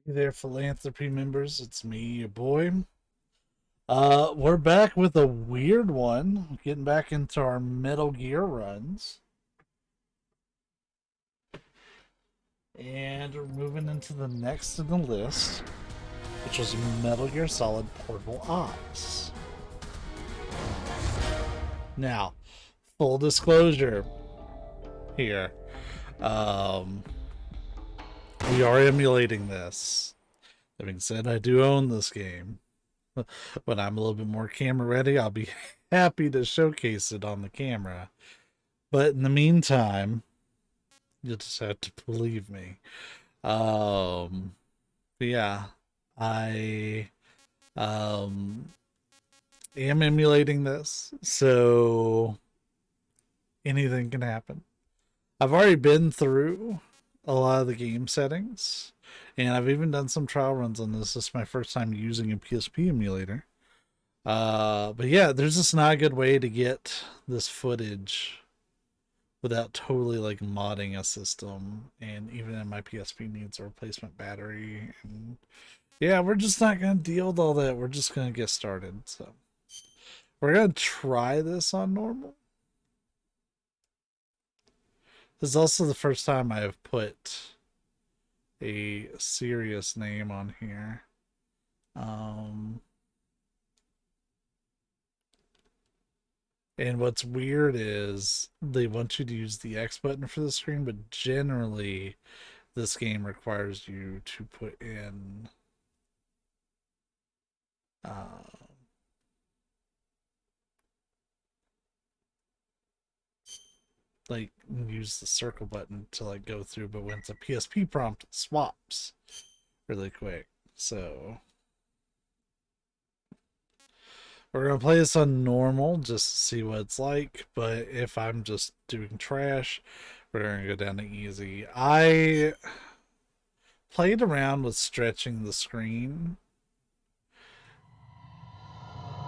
Hey there, philanthropy members. It's me, your boy. We're back with a weird one. Getting back into our Metal Gear runs, and we're moving into the next in the list, which was Metal Gear Solid Portable Ops. Now, full disclosure here, um, we are emulating this. That being said, I do own this game. When I'm a little bit more camera ready, I'll be happy to showcase it on the camera. But in the meantime, you'll just have to believe me. Yeah, I um am emulating this, so anything can happen. I've already been through a lot of the game settings, and I've even done some trial runs on this. This is my first time using a PSP emulator. But yeah, there's just not a good way to get this footage without totally like modding a system. And even in my PSP needs a replacement battery. And yeah, we're just not gonna deal with all that. We're just gonna get started. So we're gonna try this on normal. This is also the first time I have put a serious name on here. Um, And what's weird is they want you to use the X button for the screen, but generally this game requires you to put in uh, like use the circle button to like go through, but when it's a PSP prompt, it swaps really quick. So we're gonna play this on normal just to see what it's like, but if I'm just doing trash, we're gonna go down to easy. I played around with stretching the screen,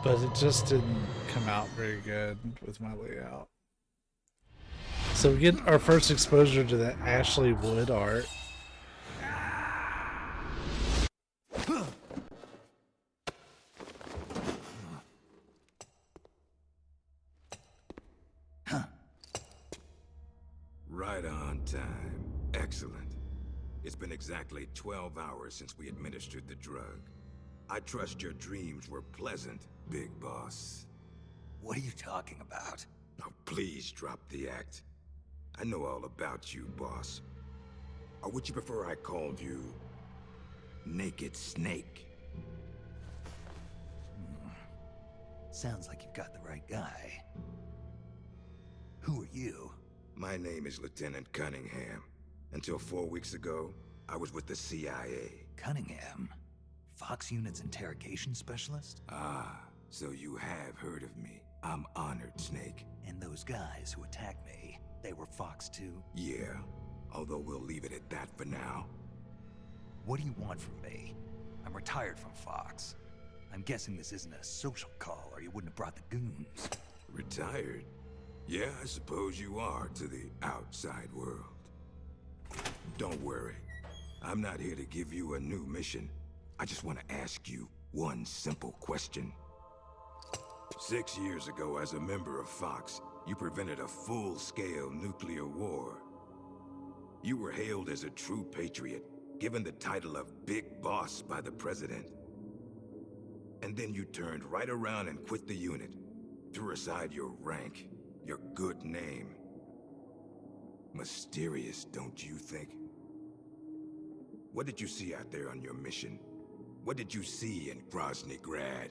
but it just didn't come out very good with my layout. So we get our first exposure to that Ashley Wood art. Right on time. Excellent. It's been exactly 12 hours since we administered the drug. I trust your dreams were pleasant, Big Boss. What are you talking about? Now please drop the act. I know all about you, boss. Or would you prefer I called you Naked Snake? Sounds like you've got the right guy. Who are you? My name is Lieutenant Cunningham. Until 4 weeks ago, I was with the CIA. Cunningham? Fox Unit's interrogation specialist? Ah, so you have heard of me. I'm honored, Snake. And those guys who attacked me, they were Fox too? Yeah, although we'll leave it at that for now. What do you want from me? I'm retired from Fox. I'm guessing this isn't a social call or you wouldn't have brought the goons. Retired? Yeah, I suppose you are to the outside world. Don't worry. I'm not here to give you a new mission. I just want to ask you one simple question. 6 years ago, as a member of Fox, you prevented a full-scale nuclear war. You were hailed as a true patriot, given the title of Big Boss by the President. And then you turned right around and quit the unit. Threw aside your rank, your good name. Mysterious, don't you think? What did you see out there on your mission? What did you see in Grozny Grad?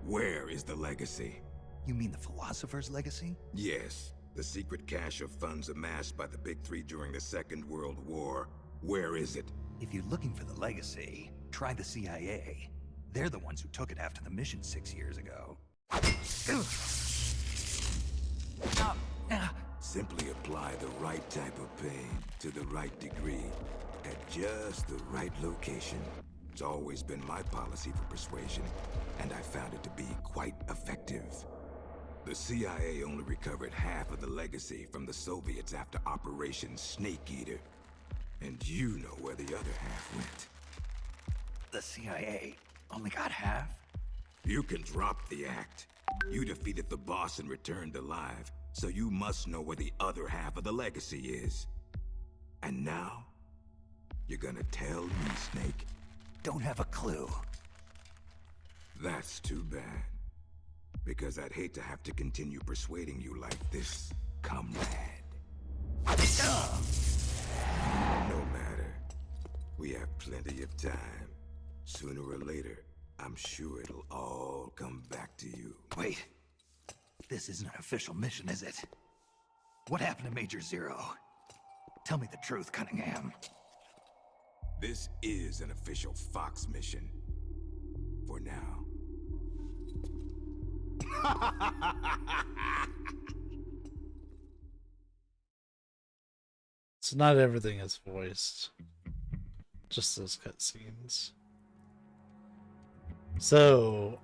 Where is the legacy? You mean the philosopher's legacy? Yes, the secret cache of funds amassed by the Big Three during the Second World War. Where is it? If you're looking for the legacy, try the CIA. They're the ones who took it after the mission 6 years ago. Simply apply the right type of pain to the right degree at just the right location. It's always been my policy for persuasion, and I found it to be quite effective. The CIA only recovered half of the legacy from the Soviets after Operation Snake Eater. And you know where the other half went. The CIA only got half? You can drop the act. You defeated the boss and returned alive, so you must know where the other half of the legacy is. And now, you're gonna tell me, Snake? Don't have a clue. That's too bad. Because I'd hate to have to continue persuading you like this, comrade. No matter. We have plenty of time. Sooner or later, I'm sure it'll all come back to you. Wait. This isn't an official mission, is it? What happened to Major Zero? Tell me the truth, Cunningham. This is an official Fox mission. For now. So not everything is voiced. Just those cutscenes. So,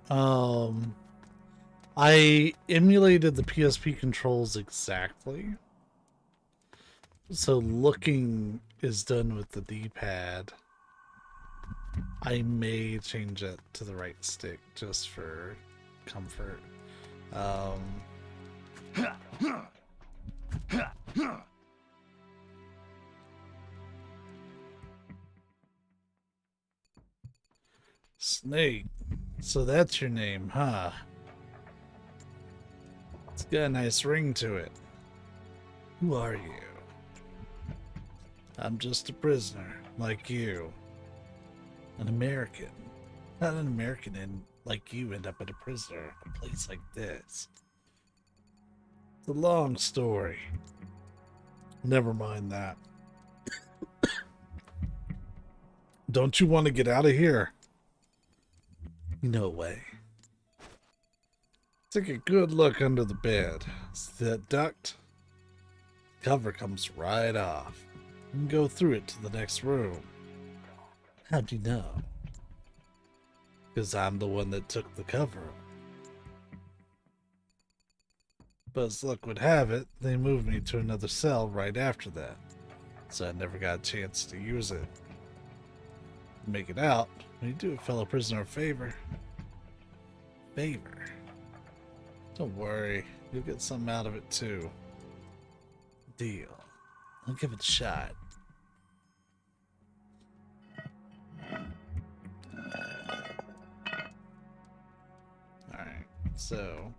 I emulated the PSP controls exactly. So looking is done with the D-pad. I may change it to the right stick just for comfort. Snake. So that's your name, huh? It's got a nice ring to it. Who are you? I'm just a prisoner, like you. An American. Not an American and like you end up in a prisoner, a place like this. It's a long story. Never mind that. Don't you want to get out of here? No way. Take a good look under the bed. See that duct? Cover comes right off. You can go through it to the next room. How'd you know? Because I'm the one that took the cover. But as luck would have it, they moved me to another cell right after that. So I never got a chance to use it. Make it out, you do a fellow prisoner a favor. Favor? Don't worry, you'll get something out of it too. Deal. I'll give it a shot. Alright, so...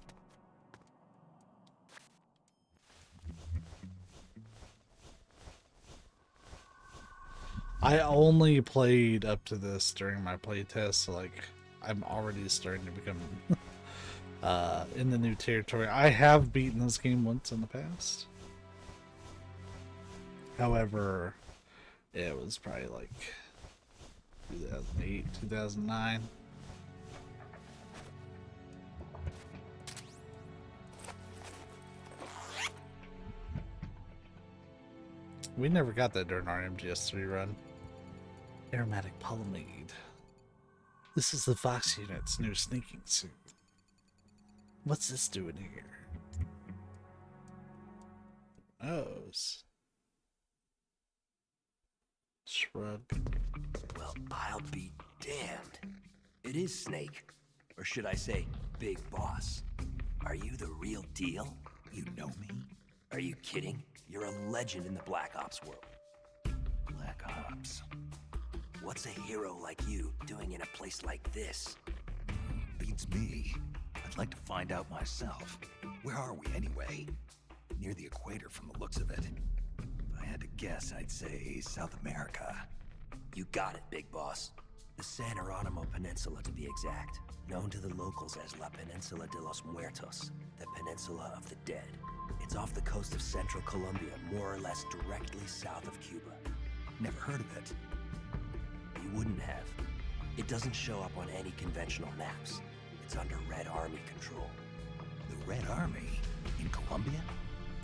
I only played up to this during my playtest, so like I'm already starting to become in the new territory. I have beaten this game once in the past. However, it was probably like 2008, 2009. We never got that during our MGS3 run. Aromatic polyamide. This is the Fox unit's new sneaking suit. What's this doing here? Nose. Shrug. Well, I'll be damned. It is Snake. Or should I say, Big Boss. Are you the real deal? You know me? Are you kidding? You're a legend in the Black Ops world. Black Ops. What's a hero like you doing in a place like this? Beats me. I'd like to find out myself. Where are we anyway? Near the equator from the looks of it. If I had to guess, I'd say South America. You got it, Big Boss. The San Geronimo Peninsula, to be exact. Known to the locals as La Peninsula de los Muertos, the Peninsula of the Dead. It's off the coast of central Colombia, more or less directly south of Cuba. Never heard of it. You wouldn't have. It doesn't show up on any conventional maps. It's under Red Army control. The Red Army? In Colombia?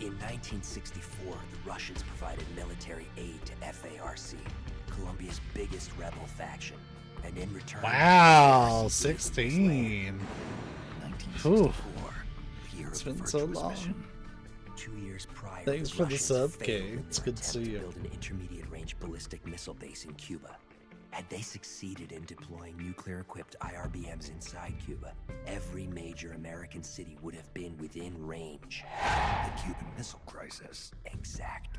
In 1964, the Russians provided military aid to FARC, Colombia's biggest rebel faction, And in return, Wow, the Russians gave them this land. 16. 1964. The year It's of the been so virtuous long. mission. 2 years prior, Thanks the for the Russians sub, failed Kay. in It's their good to attempt see you. build an intermediate-range ballistic missile base in Cuba. Had they succeeded in deploying nuclear-equipped IRBMs inside Cuba, every major American city would have been within range. The Cuban Missile Crisis. Exactly.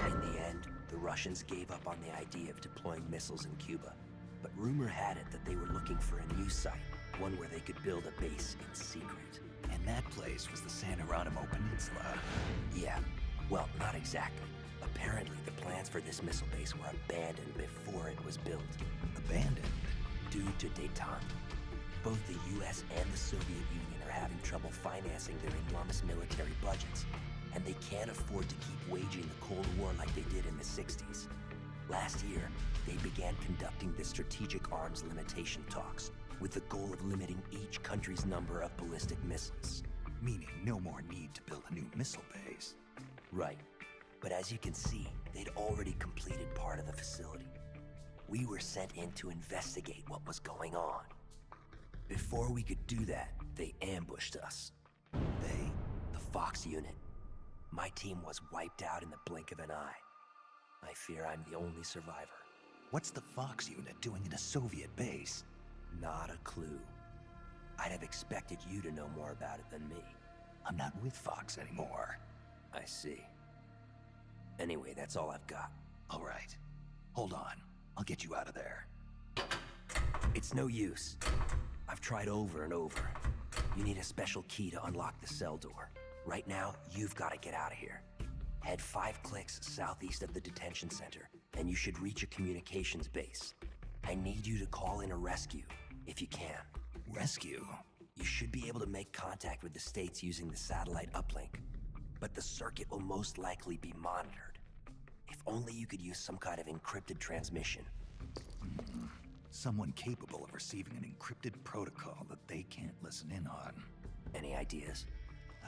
In the end, the Russians gave up on the idea of deploying missiles in Cuba. But rumor had it that they were looking for a new site, one where they could build a base in secret. And that place was the San Geronimo Peninsula. Yeah, well, not exactly. Apparently, the plans for this missile base were abandoned before it was built. Abandoned. Due to détente. Both the US and the Soviet Union are having trouble financing their enormous military budgets, and they can't afford to keep waging the Cold War like they did in the 60s. Last year, they began conducting the strategic arms limitation talks, with the goal of limiting each country's number of ballistic missiles. Meaning no more need to build a new missile base. Right. But as you can see, they'd already completed part of the facility. We were sent in to investigate what was going on. Before we could do that, they ambushed us. They? The Fox unit. My team was wiped out in the blink of an eye. I fear I'm the only survivor. What's the Fox unit doing in a Soviet base? Not a clue. I'd have expected you to know more about it than me. I'm not with Fox anymore. I see. Anyway, that's all I've got. All right. Hold on. I'll get you out of there. It's no use. I've tried over and over. You need a special key to unlock the cell door. Right now, you've got to get out of here. Head 5 clicks southeast of the detention center, and you should reach a communications base. I need you to call in a rescue, if you can. Rescue? You should be able to make contact with the States using the satellite uplink, but the circuit will most likely be monitored. If only you could use some kind of encrypted transmission. Someone capable of receiving an encrypted protocol that they can't listen in on. Any ideas?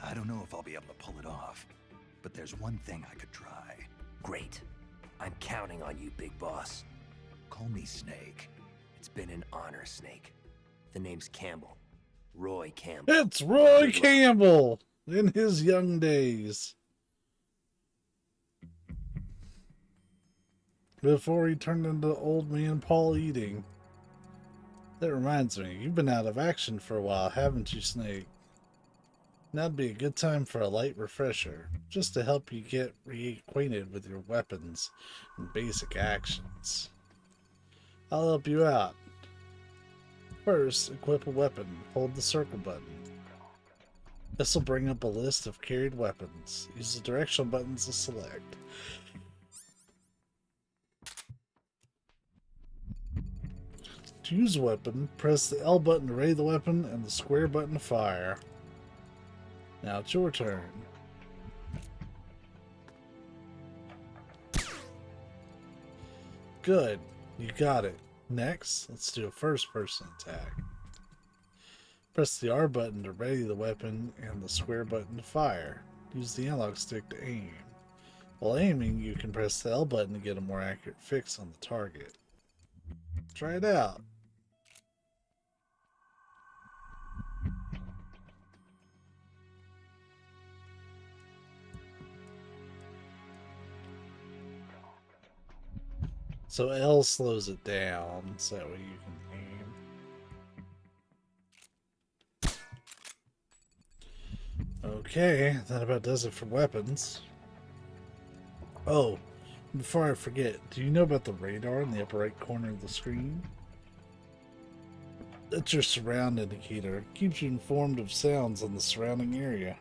I don't know if I'll be able to pull it off, but there's one thing I could try. Great. I'm counting on you, Big Boss. Call me Snake. It's been an honor, Snake. The name's Campbell. Roy Campbell. It's Roy Campbell in his young days. Before he turned into old man Paul Eating. That reminds me, you've been out of action for a while, haven't you, Snake? Now'd be a good time for a light refresher, just to help you get reacquainted with your weapons and basic actions. I'll help you out. First, equip a weapon. Hold the circle button. This will bring up a list of carried weapons. Use the directional buttons to select. To use a weapon, press the L button to ready the weapon and the square button to fire. Now it's your turn. Good. You got it. Next, let's do a first-person attack. Press the R button to ready the weapon and the square button to fire. Use the analog stick to aim. While aiming, you can press the L button to get a more accurate fix on the target. Try it out. So L slows it down, so that way you can aim. Okay, that about does it for weapons. Oh, before I forget, do you know about the radar in the upper right corner of the screen? That's your surround indicator. It keeps you informed of sounds in the surrounding area.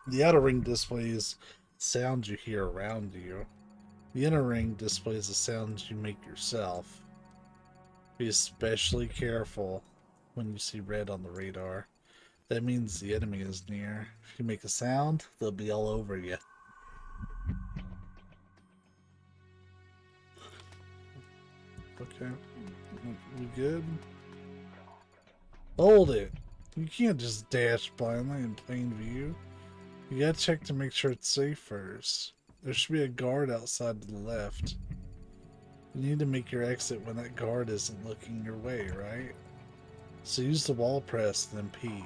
The outer ring displays sounds you hear around you. The inner ring displays the sounds you make yourself. Be especially careful when you see red on the radar. That means the enemy is near. If you make a sound, they'll be all over you. Okay. We good? Hold it. You can't just dash blindly in plain view. You gotta check to make sure it's safe first. There should be a guard outside to the left. You need to make your exit when that guard isn't looking your way, right? So use the wall press, then peek.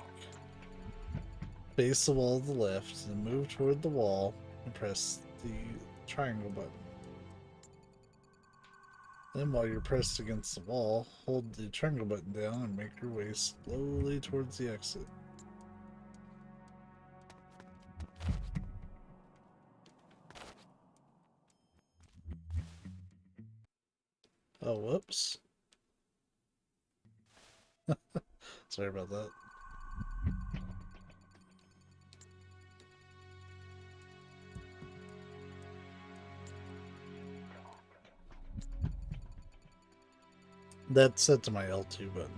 Face the wall to the left, then move toward the wall and press the triangle button. Then while you're pressed against the wall, hold the triangle button down and make your way slowly towards the exit. Oh, whoops. Sorry about that. That's set to my L2 button.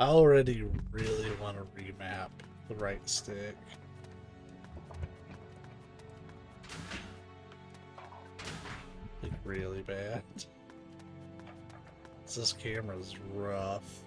I already really want to remap the right stick. Like, really bad. This camera's rough.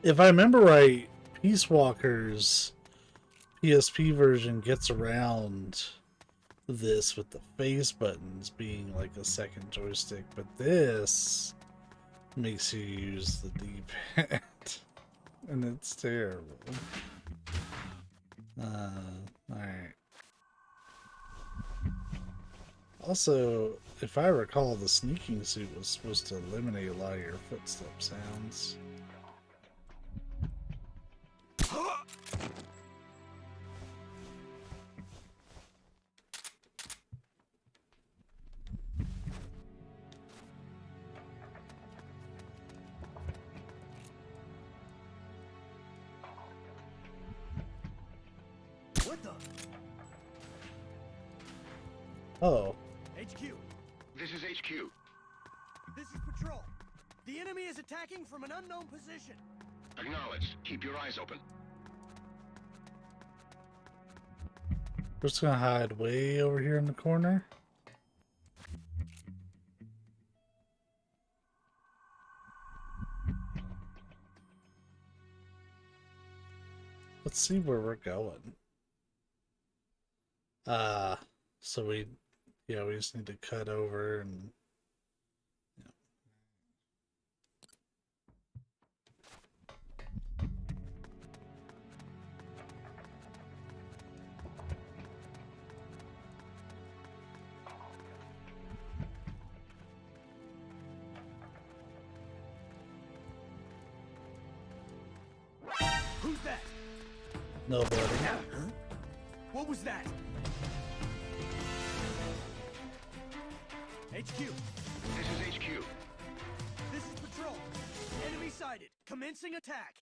If I remember right, Peace Walker's PSP version gets around this with the face buttons being like a second joystick, but this makes you use the D-pad, and it's terrible. Alright. Also, if I recall, the sneaking suit was supposed to eliminate a lot of your footstep sounds. What the? Oh. HQ. This is HQ. This is Patrol. The enemy is attacking from an unknown position. Acknowledged. Keep your eyes open. We're just gonna hide way over here in the corner. Let's see where we're going. So we just need to cut over and Who's that? nobody. Huh? What was that? HQ. This is HQ. This is Patrol. Enemy sighted. Commencing attack.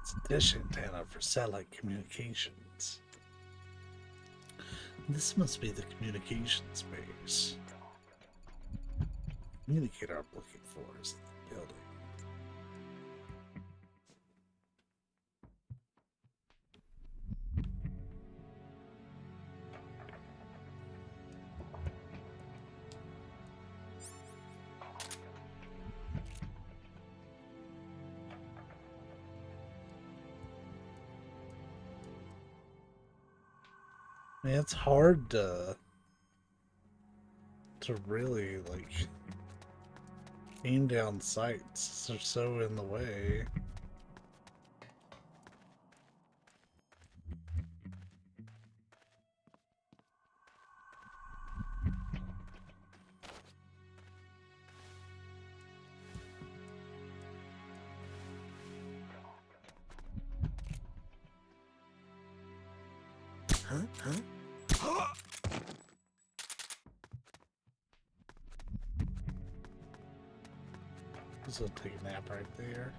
It's a dish antenna for satellite communications. This must be the communications base. The communicator I'm looking for is in the building. Man, it's hard to really like aim down sights. They're so in the way. Just gonna take a nap right there.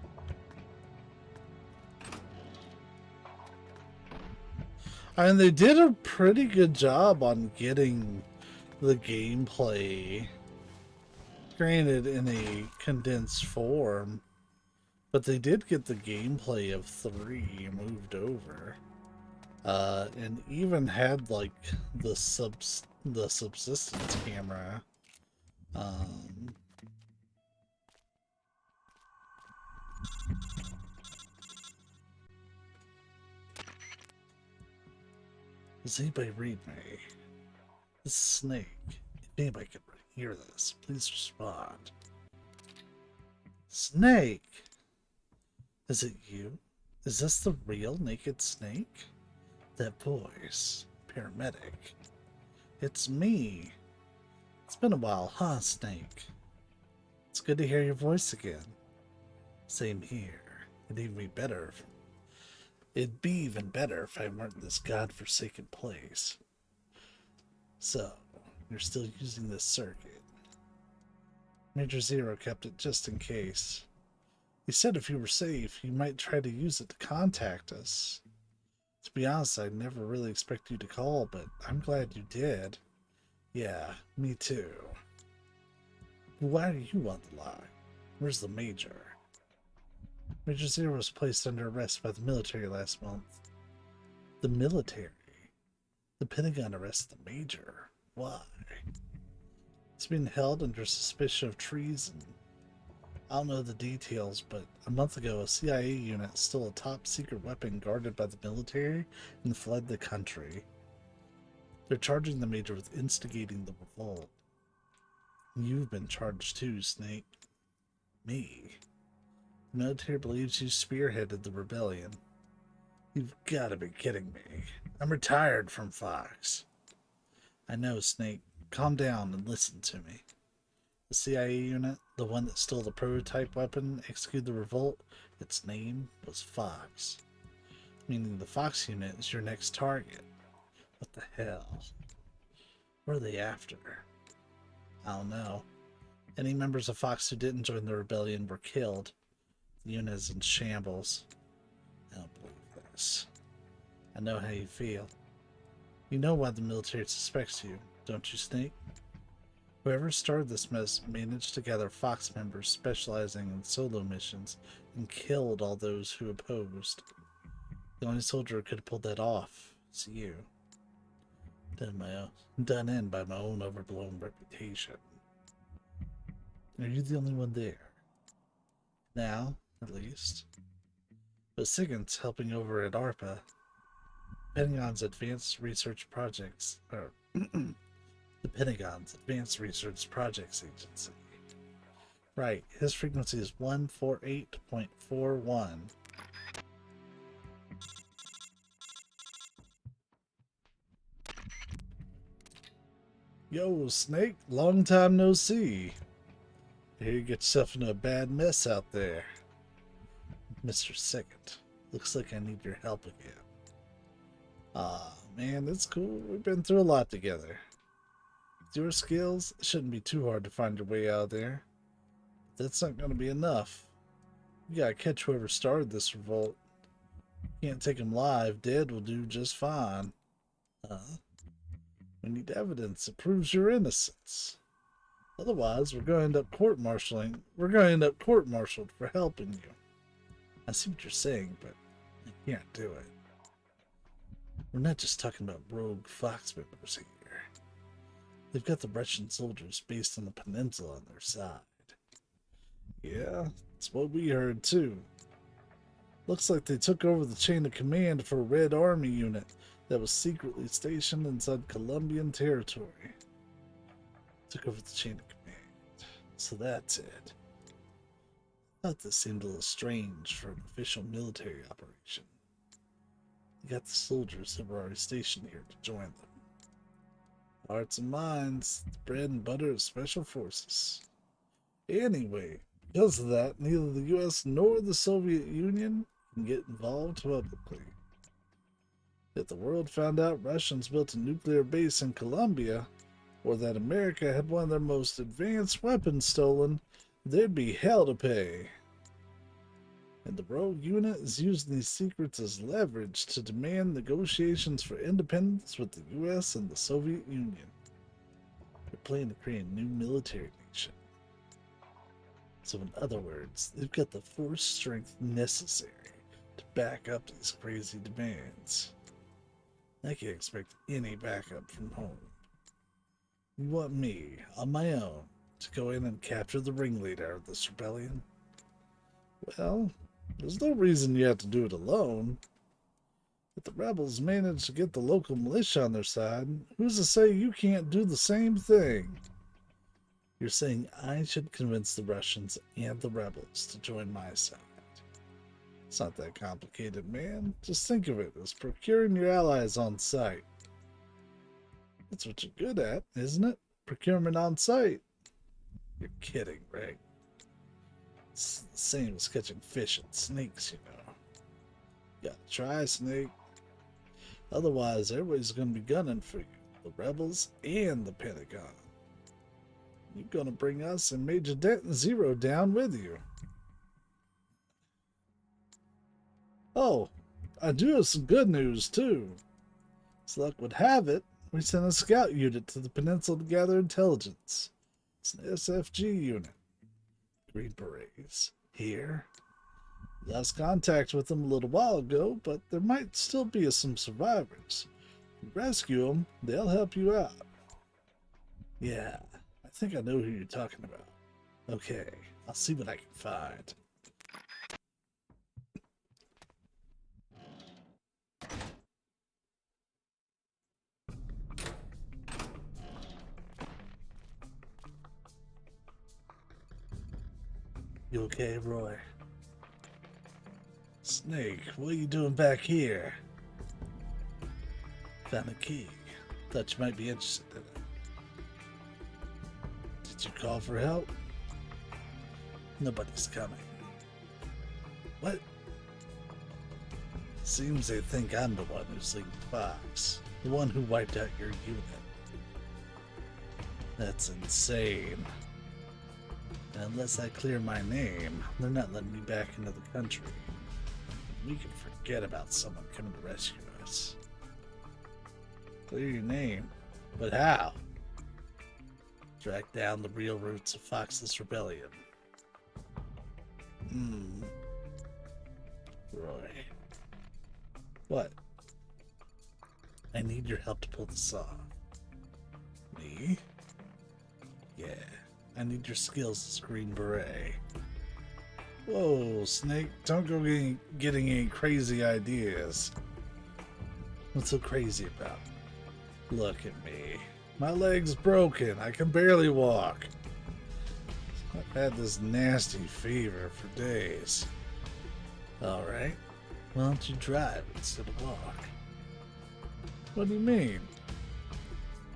I mean, they did a pretty good job on getting the gameplay, granted in a condensed form, but they did get the gameplay of 3 moved over, and even had like the subsistence camera. Does anybody read me? This is Snake. If anybody can hear this, please respond. Snake! Is it you? Is this the real Naked Snake? That voice. Paramedic. It's me. It's been a while, huh, Snake? It's good to hear your voice again. Same here. It'd be even better if I weren't in this godforsaken place. So, you're still using this circuit. Major Zero kept it just in case. He said if you were safe, you might try to use it to contact us. To be honest, I never really expected you to call, but I'm glad you did. Yeah, me too. Why are you on the line? Where's the Major? Major Zero was placed under arrest by the military last month. The military? The Pentagon arrested the Major. Why? He's been held under suspicion of treason. I don't know the details, but a month ago a CIA unit stole a top-secret weapon guarded by the military and fled the country. They're charging the Major with instigating the revolt. You've been charged too, Snake. Me? The military believes you spearheaded the rebellion. You've got to be kidding me. I'm retired from Fox. I know, Snake. Calm down and listen to me. The CIA unit, the one that stole the prototype weapon, executed the revolt, its name was Fox. Meaning the Fox unit is your next target. What the hell? What are they after? I don't know. Any members of Fox who didn't join the rebellion were killed. The unit is in shambles. I don't believe this. I know how you feel. You know why the military suspects you, don't you, Snake? Whoever started this mess managed to gather Fox members specializing in solo missions and killed all those who opposed. The only soldier who could have pulled that off is you. Done in by my own overblown reputation. Are you the only one there? Now, at least. But Siggins helping over at ARPA, Pentagon's Advanced Research Projects, or the Pentagon's Advanced Research Projects Agency. Right, his frequency is 148.41. Yo, Snake, long time no see. Here you get yourself into a bad mess out there. Mr. Second, looks like I need your help again. Ah, man, that's cool. We've been through a lot together. With your skills, it shouldn't be too hard to find your way out of there. But that's not going to be enough. You gotta catch whoever started this revolt. Can't take him live. Dead will do just fine. We need evidence that proves your innocence. Otherwise, we're going to end up court-martialing. We're going to end up court-martialed for helping you. I see what you're saying, but I can't do it. We're not just talking about rogue Fox members here. They've got the Russian soldiers based on the peninsula on their side. Yeah, that's what we heard too. Looks like they took over the chain of command for a Red Army unit that was secretly stationed inside Colombian territory. Took over the chain of command. So that's it. I thought this seemed a little strange for an official military operation. They got the soldiers that were already stationed here to join them. Hearts and minds, the bread and butter of special forces. Anyway, because of that, neither the US nor the Soviet Union can get involved publicly. If the world found out Russians built a nuclear base in Colombia, or that America had one of their most advanced weapons stolen, there'd be hell to pay. And the rogue unit is using these secrets as leverage to demand negotiations for independence with the US and the Soviet Union. They're planning to create a new military nation. So in other words, they've got the force strength necessary to back up these crazy demands. I can't expect any backup from home. You want me, on my own, to go in and capture the ringleader of this rebellion? Well, there's no reason you have to do it alone. If the rebels manage to get the local militia on their side, who's to say you can't do the same thing? You're saying I should convince the Russians and the rebels to join my side. It's not that complicated, man. Just think of it as procuring your allies on site. That's what you're good at, isn't it? Procurement on site. You're kidding, right? It's the same as catching fish and snakes, you know. You gotta try, Snake. Otherwise, everybody's gonna be gunning for you. The rebels and the Pentagon. You're gonna bring us and Major Zero down with you. Oh, I do have some good news, too. As luck would have it, we sent a scout unit to the peninsula to gather intelligence. It's an SFG unit. Green Berets. Here. Lost contact with them a little while ago, but there might still be some survivors. If you rescue them, they'll help you out. Yeah, I think I know who you're talking about. Okay, I'll see what I can find. You okay, Roy? Snake, what are you doing back here? Found a key. Thought you might be interested in it. Did you call for help? Nobody's coming. What? Seems they think I'm the one who's leading Fox. The one who wiped out your unit. That's insane. And unless I clear my name, they're not letting me back into the country. We can forget about someone coming to rescue us. Clear your name? But how? Track down the real roots of Fox's rebellion. Roy. What? I need your help to pull this off. Me? Yeah. I need your skills as a Green Beret. Whoa, Snake, don't go getting any crazy ideas. What's so crazy about it? Look at me. My leg's broken. I can barely walk. I've had this nasty fever for days. Alright, why don't you drive instead of walk? What do you mean?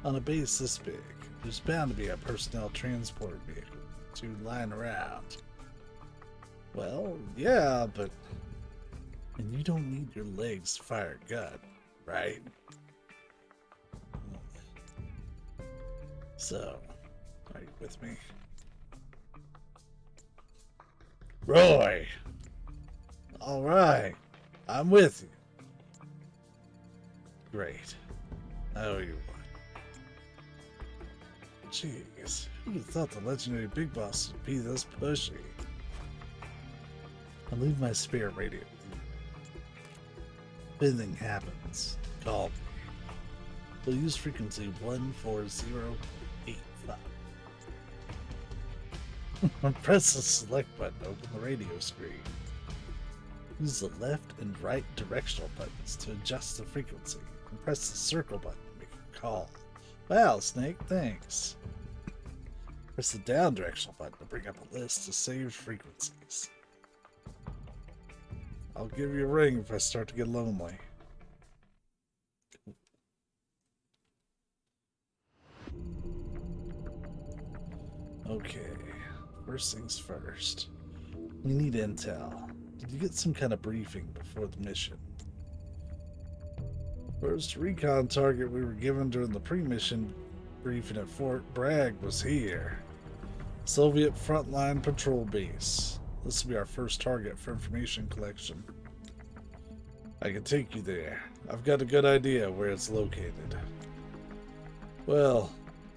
On a base this big, there's bound to be a personnel transport vehicle to line around. Well, yeah, but... And you don't need your legs to fire a gun, right? So, are you with me? Roy! Alright, I'm with you. Great. Oh, you would. Jeez, who'd have thought the legendary Big Boss would be this pushy? I'll leave my spirit radio with you. If anything happens, call me. We'll use frequency 14085. Press the select button to open the radio screen. Use the left and right directional buttons to adjust the frequency, and press the circle button to make a call. Wow, Snake, thanks. Press the down directional button to bring up a list of saved frequencies. I'll give you a ring if I start to get lonely. Okay, first things first. We need intel. Did you get some kind of briefing before the mission? First recon target we were given during the pre-mission briefing at Fort Bragg was here. Soviet frontline patrol base. This will be our first target for information collection. I can take you there. I've got a good idea where it's located. Well,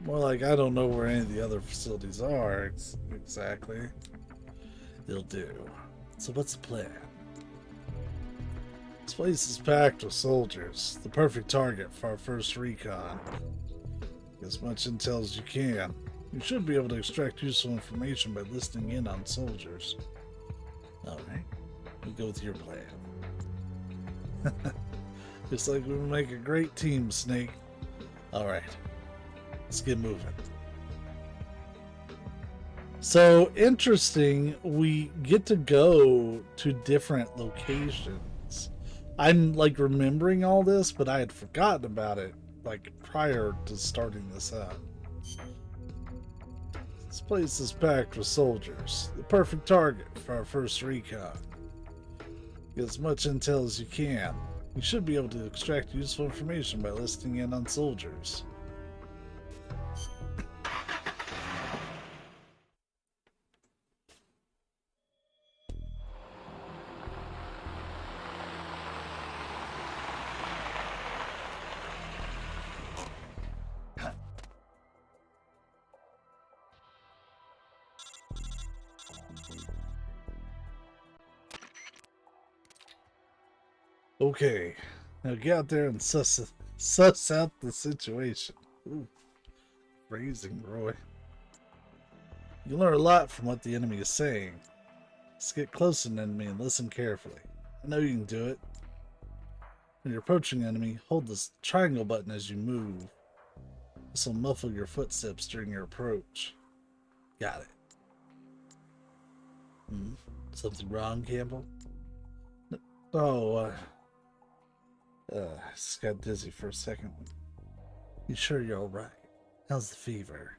more like I don't know where any of the other facilities are exactly. They'll do. So what's the plan? This place is packed with soldiers. The perfect target for our first recon. Get as much intel as you can. You should be able to extract useful information by listening in on soldiers. Alright, we go with your plan. Just like we make a great team, Snake. Alright, let's get moving. So interesting, we get to go to different locations. I'm like remembering all this, but I had forgotten about it like prior to starting this up. This place is packed with soldiers. The perfect target for our first recon. Get as much intel as you can. You should be able to extract useful information by listening in on soldiers. Okay, now get out there and suss out the situation. Ooh, phrasing, Roy. You learn a lot from what the enemy is saying. Let's get close to an enemy and listen carefully. I know you can do it. When you're approaching an enemy, hold this triangle button as you move. This will muffle your footsteps during your approach. Got it. Something wrong, Campbell? Oh, just got dizzy for a second. You sure you're alright? How's the fever?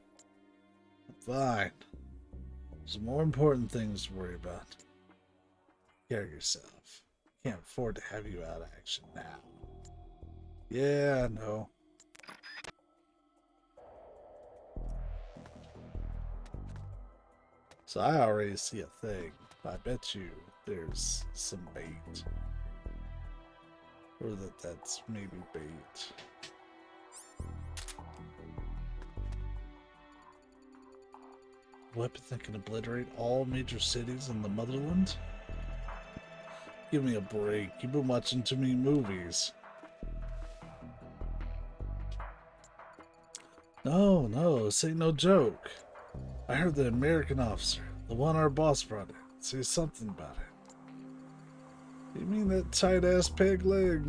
I'm fine. There's more important things to worry about. Take care of yourself. Can't afford to have you out of action now. Yeah, I know. So I already see a thing. I bet you there's some bait. Or that's maybe bait. Weapon that can obliterate all major cities in the motherland? Give me a break. You've been watching too many movies. No, this ain't no joke. I heard the American officer, the one our boss brought in, say something about it. You mean that tight-ass peg leg?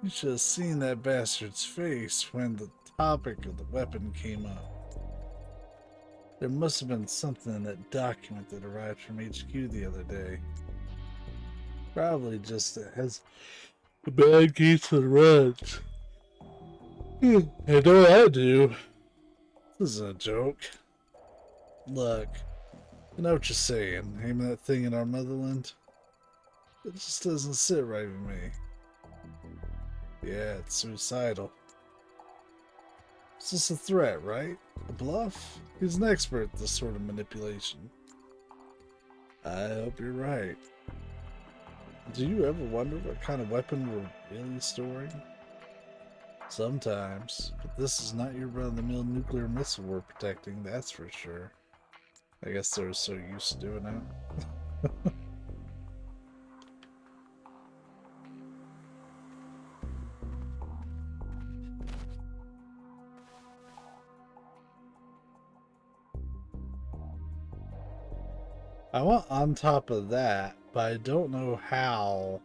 You should have seen that bastard's face when the topic of the weapon came up. There must have been something in that document that arrived from HQ the other day. Probably just as a bad case of runs. I know I do. This isn't a joke. Look, I know what you're saying, aiming that thing in our motherland. It just doesn't sit right with me. Yeah, it's suicidal. It's just a threat, right? A bluff? He's an expert at this sort of manipulation. I hope you're right. Do you ever wonder what kind of weapon we're really storing? Sometimes, but this is not your run-of-the-mill nuclear missile we're protecting, that's for sure. I guess they're so used to doing that. I want on top of that, but I don't know how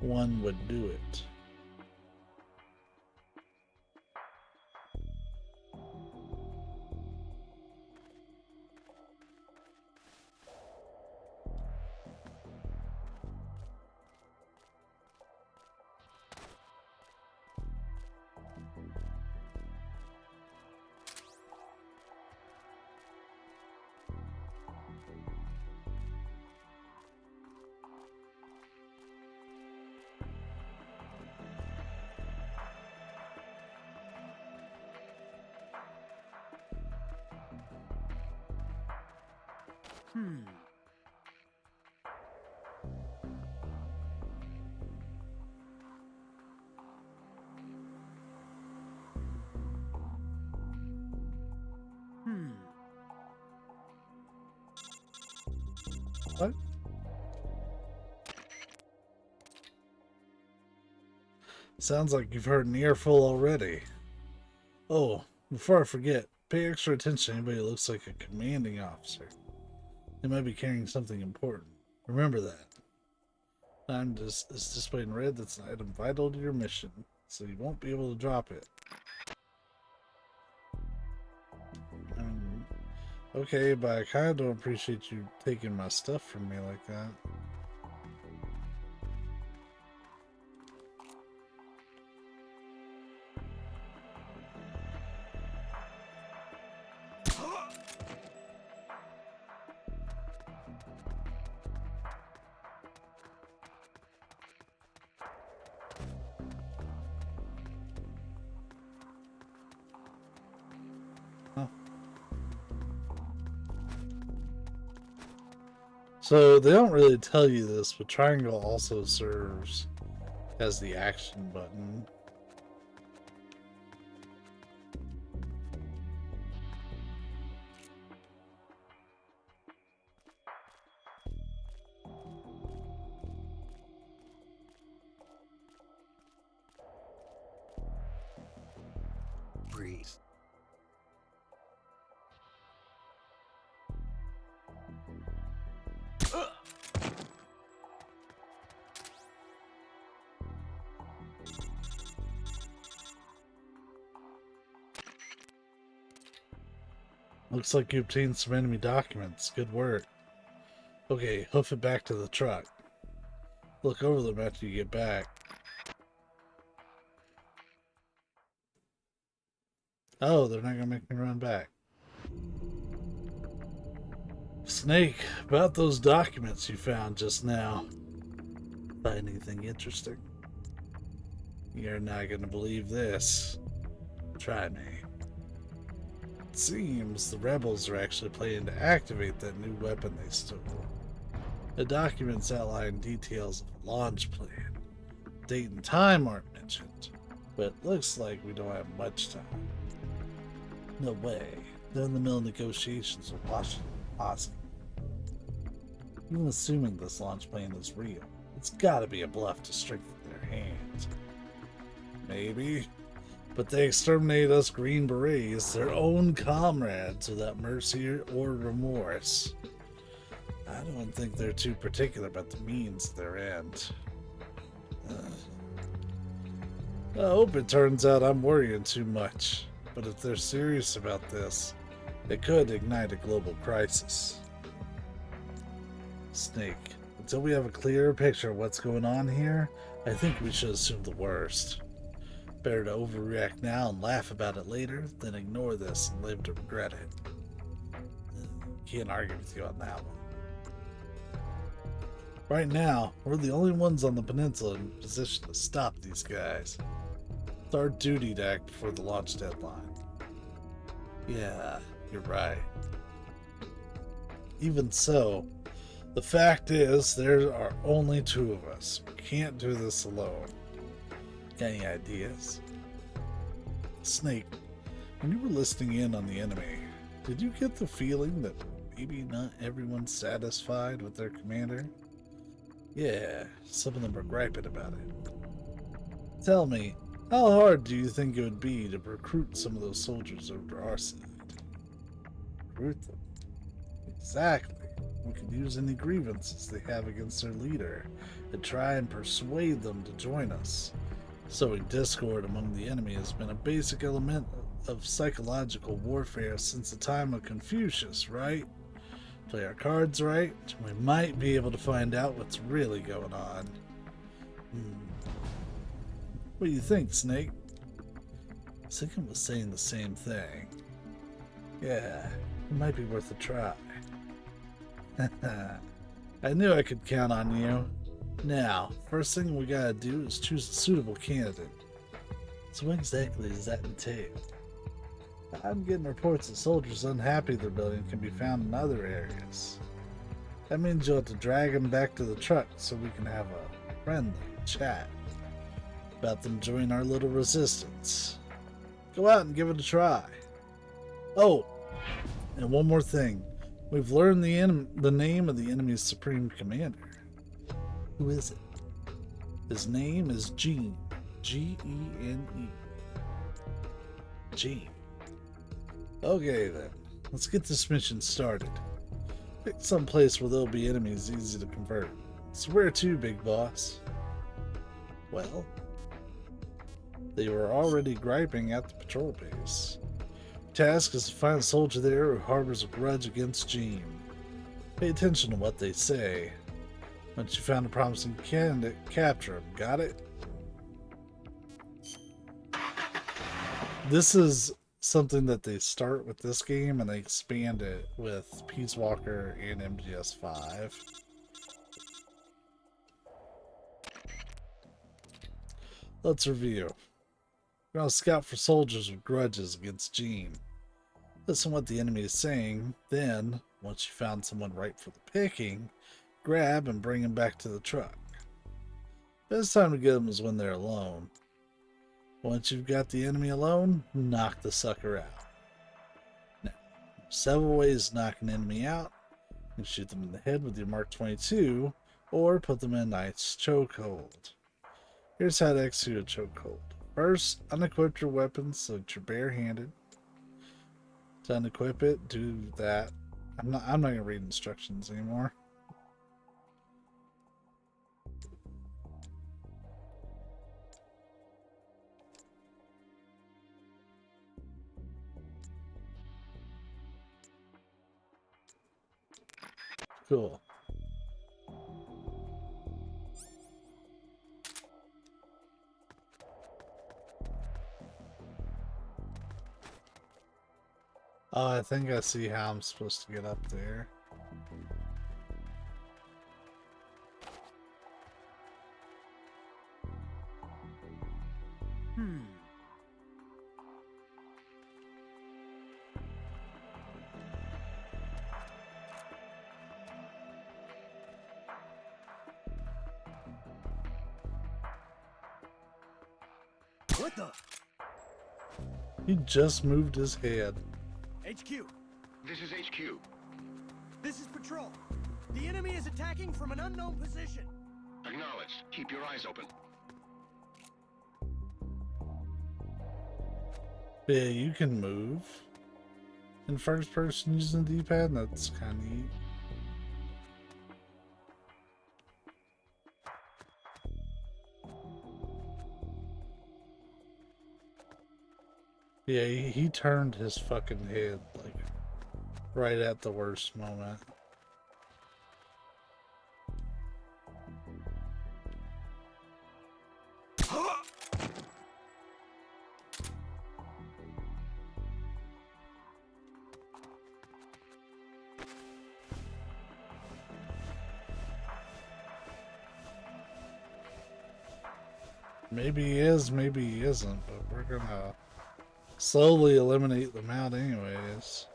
one would do it. What? Sounds like you've heard an earful already. Oh, before I forget, pay extra attention to anybody who looks like a commanding officer. They might be carrying something important. Remember that. Is displayed in red. That's an item vital to your mission, so you won't be able to drop it. Okay, but I kind of don't appreciate you taking my stuff from me like that. So they don't really tell you this, but triangle also serves as the action button. Breathe. Looks like you obtained some enemy documents. Good work. Okay, hoof it back to the truck. Look over them after you get back. Oh, they're not gonna make me run back. Snake, about those documents you found just now. Find anything interesting? You're not gonna believe this. Try me. It seems the rebels are actually planning to activate that new weapon they stole. The documents outline details of the launch plan. Date and time aren't mentioned, but it looks like we don't have much time. No way. They're in the middle of negotiations with Washington Posse. Even assuming this launch plan is real, it's gotta be a bluff to strengthen their hand. Maybe. But they exterminate us Green Berets, their own comrades, without mercy or remorse. I don't think they're too particular about the means of their end. I hope it turns out I'm worrying too much. But if they're serious about this, it could ignite a global crisis. Snake, until we have a clearer picture of what's going on here, I think we should assume the worst. Better to overreact now and laugh about it later than ignore this and live to regret it. Can't argue with you on that one. Right now, we're the only ones on the peninsula in position to stop these guys. It's our duty to act before the launch deadline. Yeah, you're right. Even so, The fact is, there are only two of us. We can't do this alone. Got any ideas? Snake, when you were listening in on the enemy, did you get the feeling that maybe not everyone's satisfied with their commander? Yeah, some of them are griping about it. Tell me, how hard do you think it would be to recruit some of those soldiers over to our side? Recruit them? Exactly. We could use any grievances they have against their leader and try and persuade them to join us. Sowing discord among the enemy has been a basic element of psychological warfare since the time of Confucius, right? Play our cards right, we might be able to find out what's really going on. What do you think, Snake? Sinkin was saying the same thing. Yeah, it might be worth a try. I knew I could count on you. Now, first thing we gotta do is choose a suitable candidate. So what exactly does that entail? I'm getting reports that soldiers unhappy their building can be found in other areas. That means you'll have to drag them back to the truck so we can have a friendly chat about them joining our little resistance. Go out and give it a try. Oh, and one more thing. We've learned the name of the enemy's supreme commander. Who is it? His name is Gene. Gene. Gene. Okay then, let's get this mission started. Pick some place where there'll be enemies easy to convert. So where to, big boss? Well, they were already griping at the patrol base. Task is to find a soldier there who harbors a grudge against Gene. Pay attention to what they say. Once you found a promising candidate, capture him. Got it? This is something that they start with this game and they expand it with Peace Walker and MGS5. Let's review. We're going to scout for soldiers with grudges against Gene. Listen to what the enemy is saying, then, once you found someone ripe for the picking, grab and bring him back to the truck. Best time to get them is when they're alone. Once you've got the enemy alone, knock the sucker out. Now, there's several ways to knock an enemy out. You can shoot them in the head with your Mark 22, or put them in a nice chokehold. Here's how to execute a chokehold. First, unequip your weapons so that you're barehanded. To unequip it, do that. I'm not gonna read instructions anymore. Cool. Oh, I think I see how I'm supposed to get up there. What the? He just moved his head. HQ, This is HQ. this is patrol. The enemy is attacking from an unknown position. Acknowledged. Keep your eyes open. Yeah, you can move in first person using the D-pad. That's kind of neat. Yeah, he turned his fucking head like right at the worst moment. Maybe he is, maybe he isn't, but we're gonna slowly eliminate them out anyways.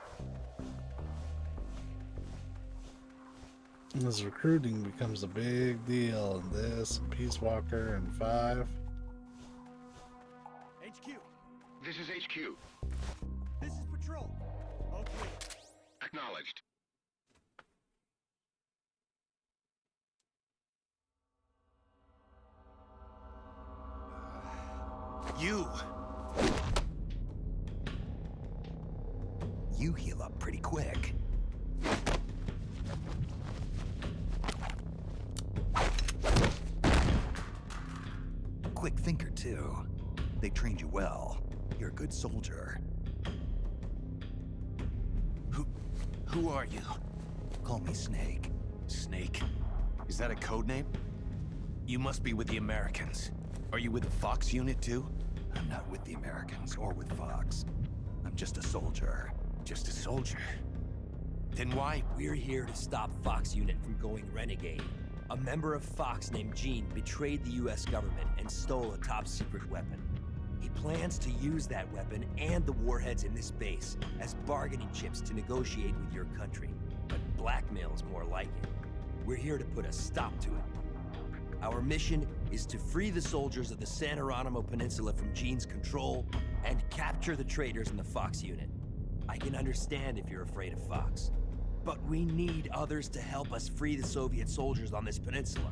This recruiting becomes a big deal in this, and Peace Walker, and 5. HQ, This is HQ. this is Patrol. Okay. Acknowledged. You heal up pretty quick. Quick thinker, too. They trained you well. You're a good soldier. Who are you? Call me Snake. Snake? Is that a code name? You must be with the Americans. Are you with the Fox unit too? I'm not with the Americans or with Fox. I'm just a soldier. Just a soldier. Then why? We're here to stop Fox Unit from going renegade. A member of Fox named Gene betrayed the US government and stole a top-secret weapon. He plans to use that weapon and the warheads in this base as bargaining chips to negotiate with your country. But blackmail's more like it. We're here to put a stop to it. Our mission is to free the soldiers of the San Geronimo Peninsula from Gene's control and capture the traitors in the Fox Unit. I can understand if you're afraid of Fox, but we need others to help us free the Soviet soldiers on this peninsula.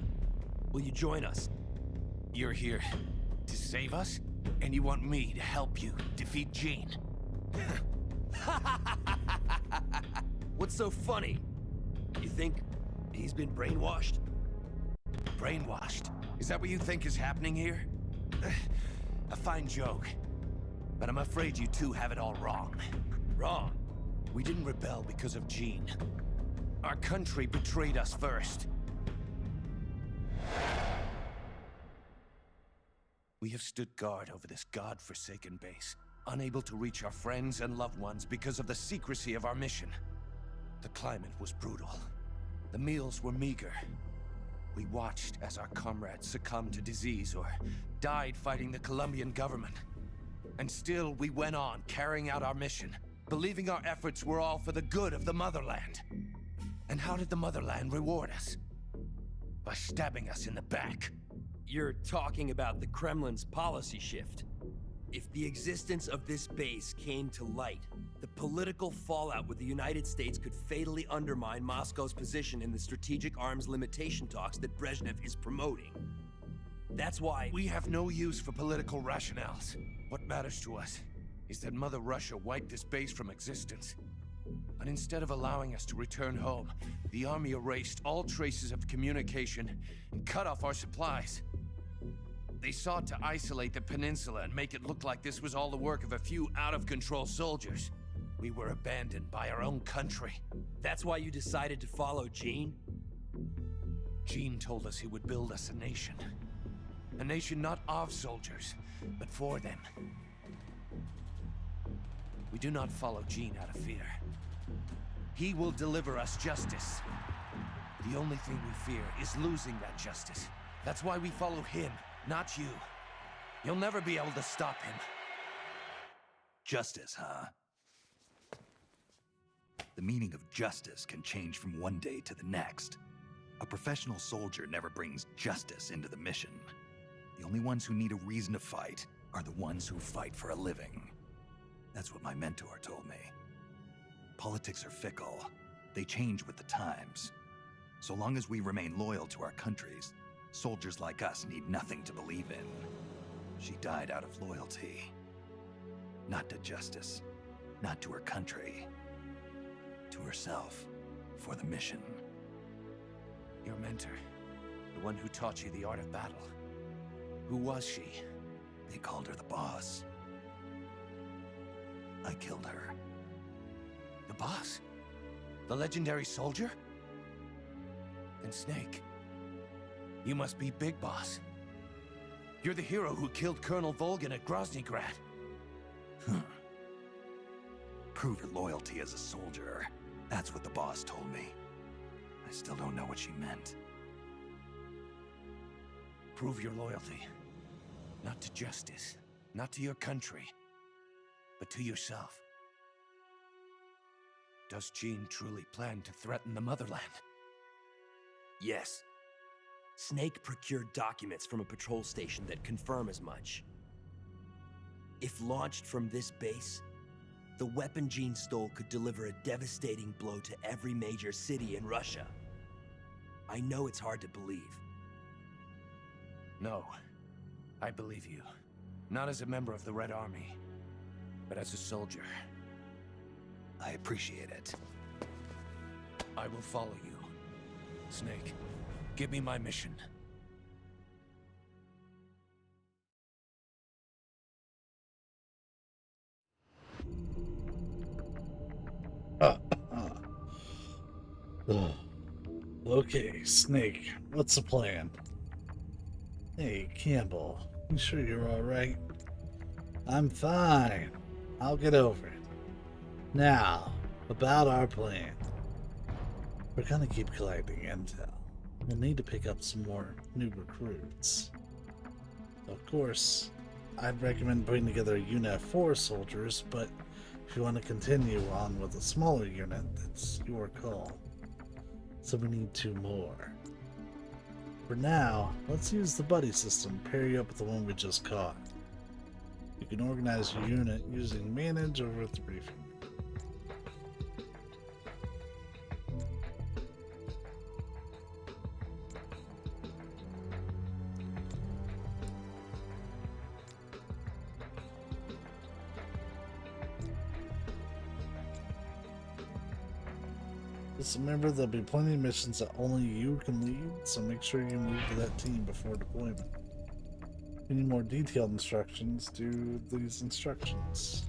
Will you join us? You're here to save us? And you want me to help you defeat Gene? What's so funny? You think he's been brainwashed? Brainwashed? Is that what you think is happening here? A fine joke. But I'm afraid you two have it all wrong. Wrong. We didn't rebel because of Gene. Our country betrayed us first. We have stood guard over this god-forsaken base, unable to reach our friends and loved ones because of the secrecy of our mission. The climate was brutal. The meals were meager. We watched as our comrades succumbed to disease or died fighting the Colombian government. And still, we went on carrying out our mission, believing our efforts were all for the good of the motherland. And how did the motherland reward us? By stabbing us in the back. You're talking about the Kremlin's policy shift. If the existence of this base came to light, the political fallout with the United States could fatally undermine Moscow's position in the strategic arms limitation talks that Brezhnev is promoting. That's why We have no use for political rationales. What matters to us is that Mother Russia wiped this base from existence. But instead of allowing us to return home, the army erased all traces of communication and cut off our supplies. They sought to isolate the peninsula and make it look like this was all the work of a few out-of-control soldiers. We were abandoned by our own country. That's why you decided to follow Gene? Gene told us he would build us a nation. A nation not of soldiers, but for them. We do not follow Gene out of fear. He will deliver us justice. The only thing we fear is losing that justice. That's why we follow him, not you. You'll never be able to stop him. Justice, huh? The meaning of justice can change from one day to the next. A professional soldier never brings justice into the mission. The only ones who need a reason to fight are the ones who fight for a living. That's what my mentor told me. Politics are fickle. They change with the times. So long as we remain loyal to our countries, soldiers like us need nothing to believe in. She died out of loyalty. Not to justice, not to her country. To herself, for the mission. Your mentor, the one who taught you the art of battle. Who was she? They called her the boss. I killed her. The boss? The legendary soldier? Then Snake, you must be Big Boss. You're the hero who killed Colonel Volgin at Groznygrad. Prove your loyalty as a soldier. That's what the boss told me. I still don't know what she meant. Prove your loyalty. Not to justice, not to your country, but to yourself. Does Gene truly plan to threaten the motherland? Yes. Snake procured documents from a patrol station that confirm as much. If launched from this base, the weapon Gene stole could deliver a devastating blow to every major city in Russia. I know it's hard to believe. No, I believe you. Not as a member of the Red Army, but as a soldier. I appreciate it. I will follow you. Snake, give me my mission. Okay, Snake, what's the plan? Hey, Campbell, you sure you're alright? I'm fine. I'll get over it. Now, about our plan. We're gonna keep collecting intel. We'll need to pick up some more new recruits. Of course, I'd recommend putting together a unit of 4 soldiers, but if you want to continue on with a smaller unit, that's your call. So we need 2 more. For now, let's use the buddy system, pair you up with the one we just caught. You can organize your unit using manage over at the briefing. Just remember, there'll be plenty of missions that only you can lead, so make sure you move to that team before deployment. If you need more detailed instructions, do these instructions.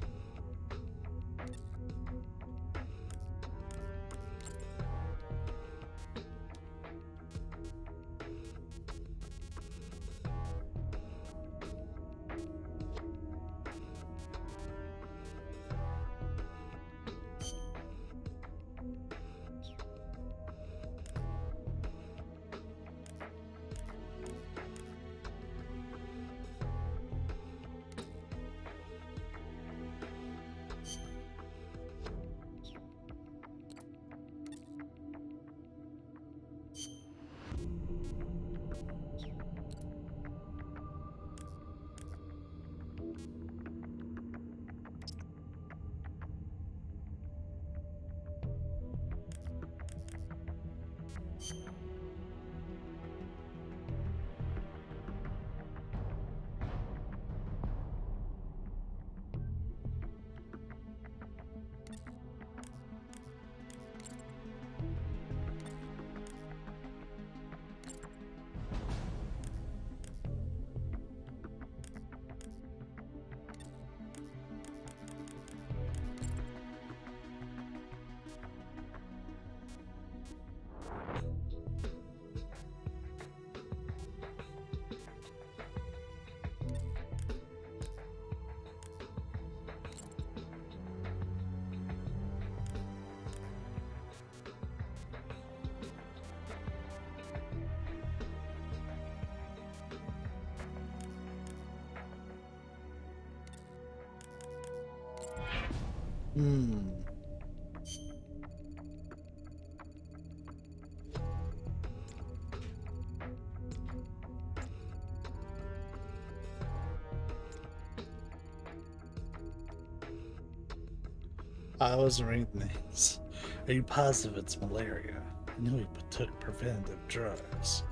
I wasn't reading these. Are you positive it's malaria? I know he took preventative drugs.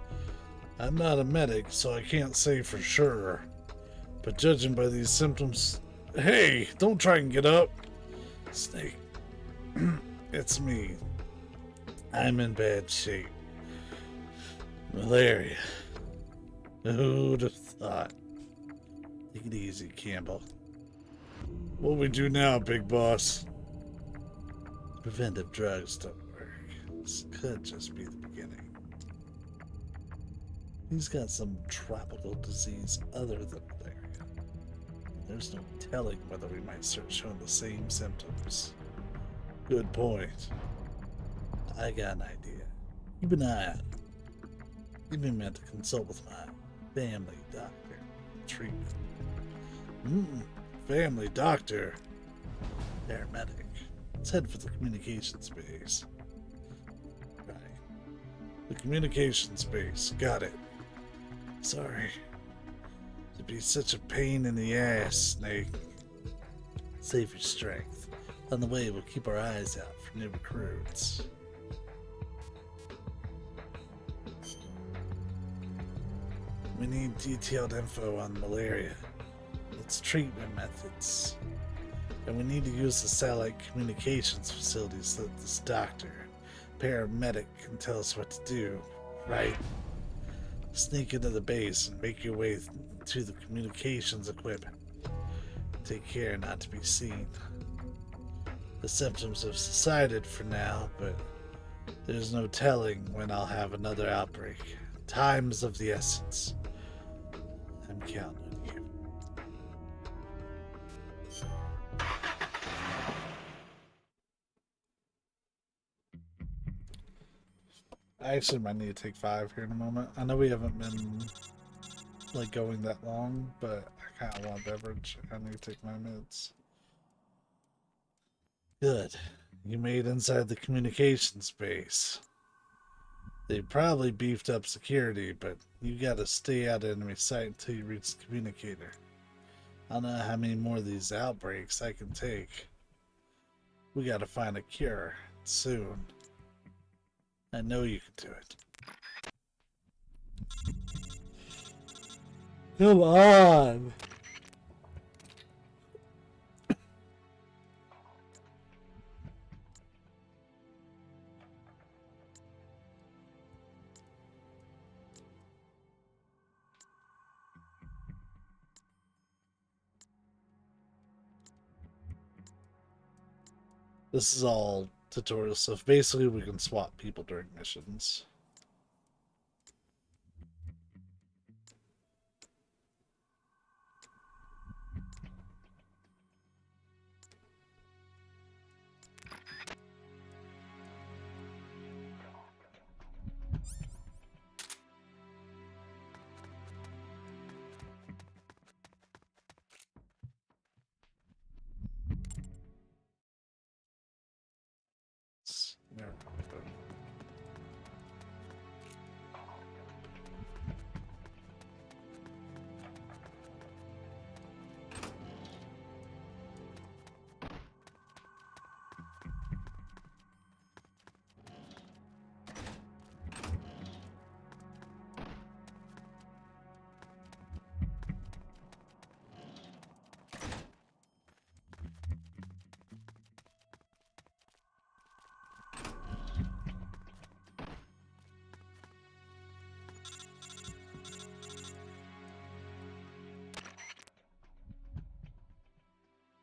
I'm not a medic, so I can't say for sure. But judging by these symptoms... Hey, don't try and get up! Snake, it's me. I'm in bad shape. Malaria. Who'd have thought? Take it easy, Campbell. What we do now, big boss? Preventive drugs don't work. This could just be the beginning. He's got some tropical disease other than malaria. There's no telling whether we might start showing the same symptoms. Good point. I got an idea. Keep an eye out. Give me a minute to consult with my family doctor. Treatment. Family doctor. Paramedic. Let's head for the communications base. Right. The communication space. Got it. Sorry. To be such a pain in the ass, Snake. Save your strength. On the way, we'll keep our eyes out for new recruits. We need detailed info on malaria, its treatment methods, and we need to use the satellite communications facilities so that this doctor, paramedic, can tell us what to do, right? Sneak into the base and make your way to the communications equipment. Take care not to be seen. The symptoms have subsided for now, but there's no telling when I'll have another outbreak. Time's of the essence. I'm counting on you. I actually might need to take 5 here in a moment. I know we haven't been like going that long, but I kind of want a beverage. I need to take my meds. Good. You made inside the communication space. They probably beefed up security, but you gotta stay out of enemy sight until you reach the communicator. I don't know how many more of these outbreaks I can take. We gotta find a cure soon. I know you can do it. Come on! This is all tutorial stuff. Basically, we can swap people during missions.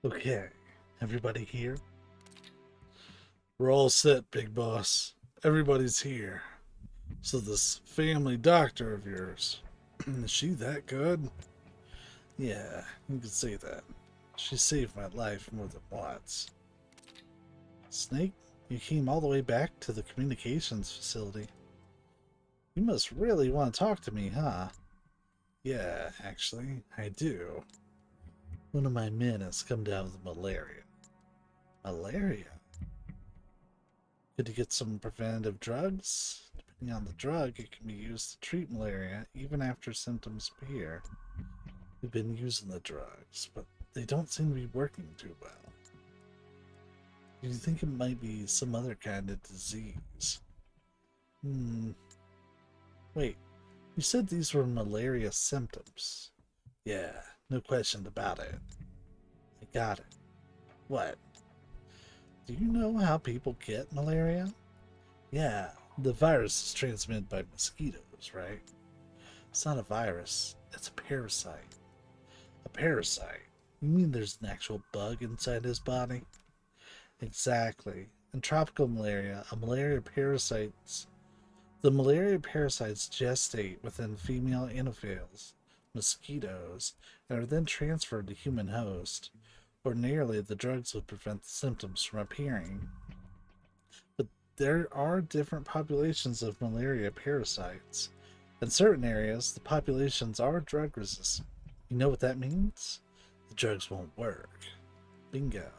Okay, everybody here? We're all set, big boss. Everybody's here. So this family doctor of yours, is she that good? Yeah, you can say that. She saved my life more than once. Snake, you came all the way back to the communications facility. You must really want to talk to me, huh? Yeah, actually, I do. One of my men has come down with malaria. Malaria? Could you get some preventative drugs? Depending on the drug, it can be used to treat malaria even after symptoms appear. We've been using the drugs, but they don't seem to be working too well. Do you think it might be some other kind of disease? Wait, you said these were malaria symptoms. Yeah, no question about it. I got it. What? Do you know how people get malaria? Yeah, the virus is transmitted by mosquitoes, right? It's not a virus, it's a parasite. A parasite? You mean there's an actual bug inside his body? Exactly. In tropical malaria, the malaria parasites gestate within female anopheles, mosquitoes, and are then transferred to human host. Ordinarily, the drugs would prevent the symptoms from appearing. But there are different populations of malaria parasites. In certain areas, the populations are drug resistant. You know what that means? The drugs won't work. Bingo.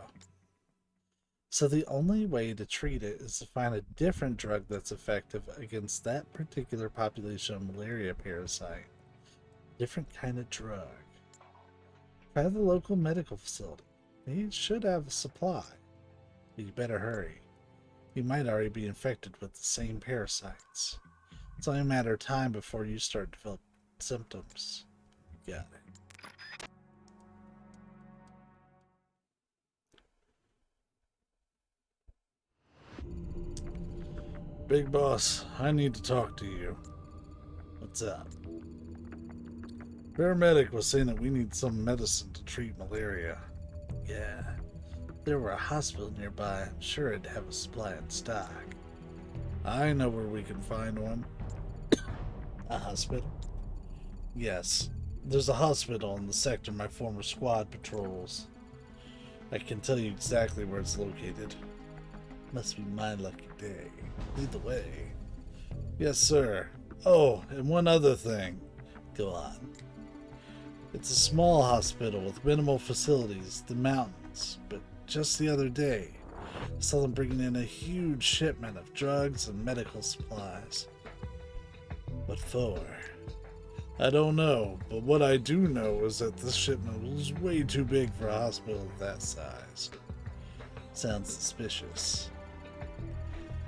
So the only way to treat it is to find a different drug that's effective against that particular population of malaria parasite. Different kind of drug. Try the local medical facility. They should have a supply. But you better hurry. You might already be infected with the same parasites. It's only a matter of time before you start to develop symptoms. You got it. Big boss, I need to talk to you. What's up? Paramedic was saying that we need some medicine to treat malaria. Yeah. If there were a hospital nearby, I'm sure it'd have a supply in stock. I know where we can find one. A hospital? Yes. There's a hospital in the sector my former squad patrols. I can tell you exactly where it's located. Must be my lucky day. Lead the way. Yes, sir. Oh, and one other thing. Go on. It's a small hospital with minimal facilities, the mountains, but just the other day, I saw them bringing in a huge shipment of drugs and medical supplies. What for? I don't know, but what I do know is that this shipment was way too big for a hospital of that size. Sounds suspicious.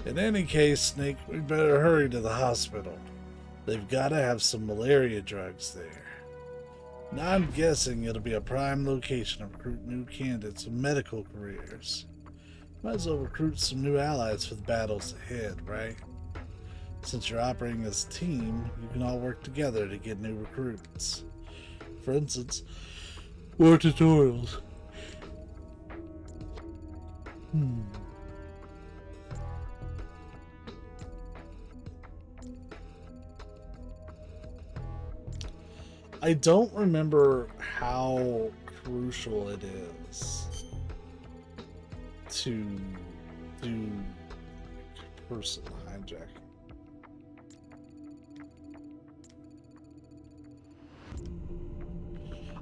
In any case, Snake, we better hurry to the hospital. They've got to have some malaria drugs there. Now I'm guessing it'll be a prime location to recruit new candidates with medical careers. Might as well recruit some new allies for the battles ahead, right? Since you're operating as a team, you can all work together to get new recruits. For instance, war tutorials. I don't remember how crucial it is to do person hijacking.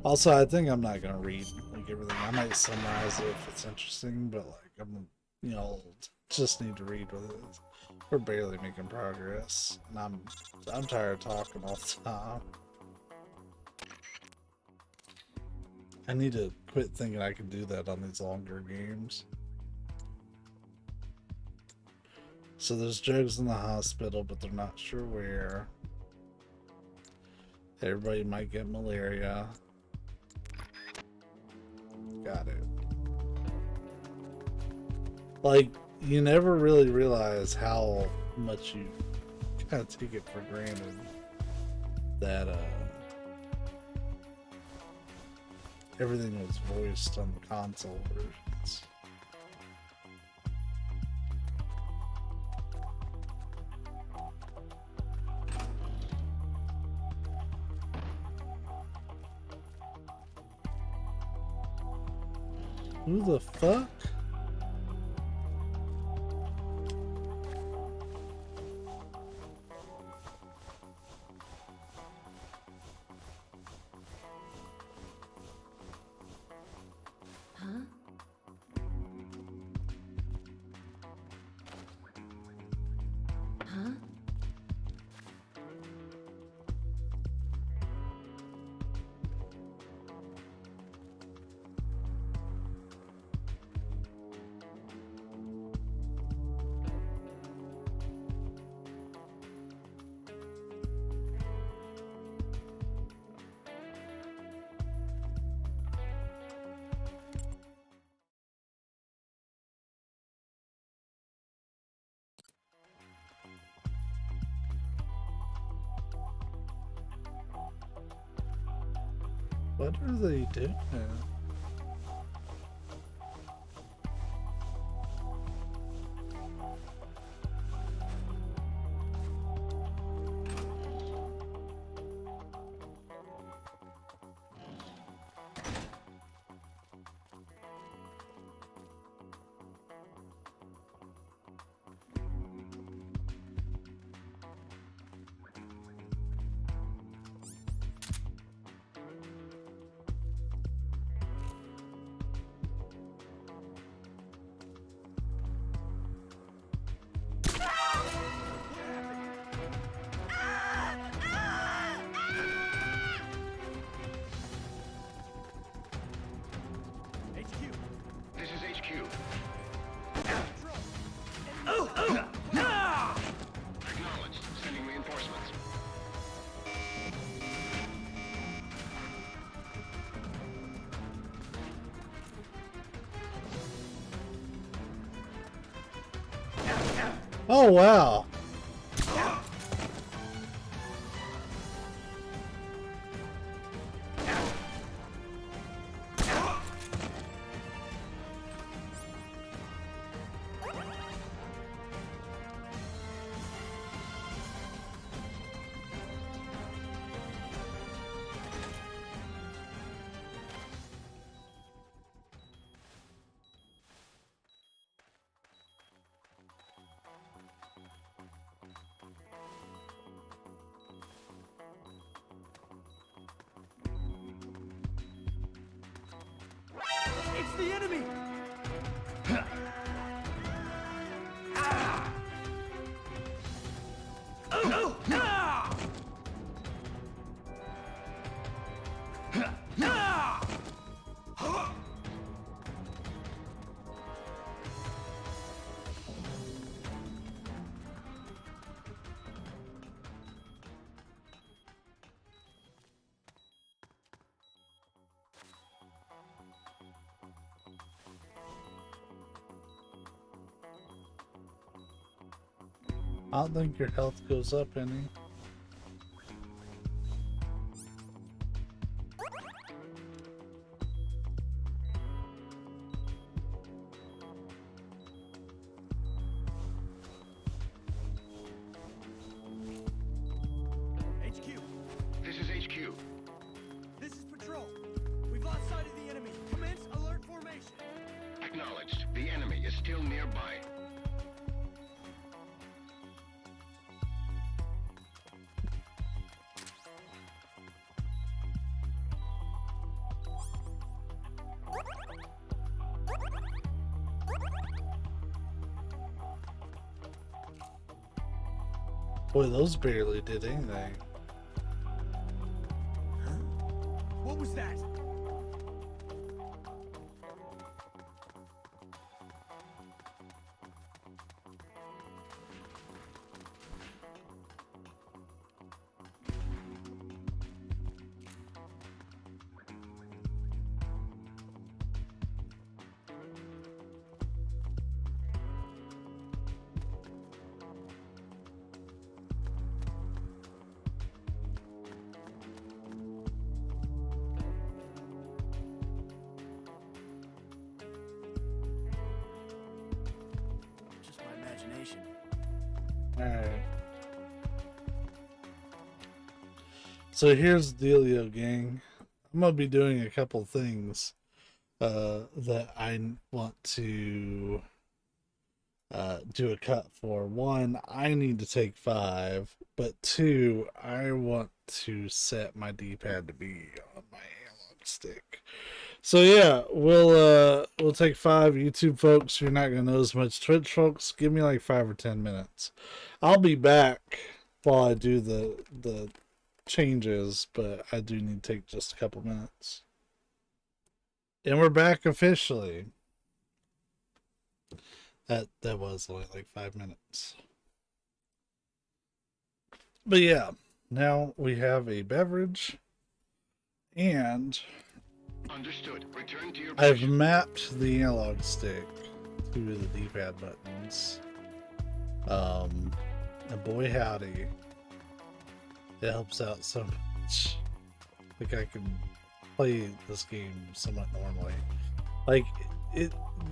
Also, I think I'm not gonna read like everything. I might summarize it if it's interesting, but like just need to read with it. We're barely making progress, and I'm tired of talking all the time. I need to quit thinking I can do that on these longer games. So there's drugs in the hospital, but they're not sure where. Everybody might get malaria. Got it. Like, you never really realize how much you kind of take it for granted that everything was voiced on the console versions. Who the fuck? What are they doing? Oh, wow. It's the enemy! I don't think your health goes up any. HQ, This is HQ. this is Patrol. We've lost sight of the enemy. Commence alert formation. Acknowledged. The enemy is still nearby. Boy, those barely did anything. What was that? Just my imagination. Alright. So here's the dealio, gang. I'm gonna be doing a couple things that I want to do a cut for. One, I need to take 5, but 2, I want to set my D-pad to be on my analog stick. So yeah, we'll take 5. YouTube folks, you're not gonna know as much. Twitch folks, give me like 5 or 10 minutes. I'll be back while I do the changes, but I do need to take just a couple minutes. And we're back officially. That was only like 5 minutes. But yeah, now we have a beverage, and Understood. Return to your I've position. mapped the analog stick to the D-pad buttons. And boy howdy, it helps out so much. Like I can play this game somewhat normally. Like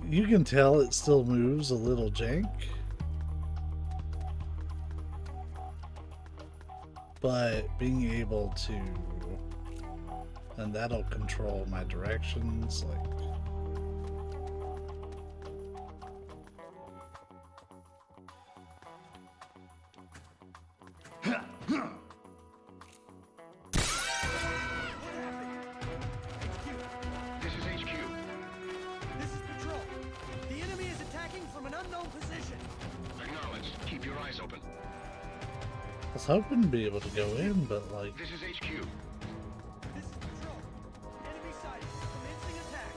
you can tell it still moves a little jank, but being able to, and that'll control my directions, like This is HQ. This is Patrol. The enemy is attacking from an unknown position. Acknowledged. Keep your eyes open. I was hoping to be able to go in, but like This is HQ. This is Patrol. Enemy sighted. Commencing attack.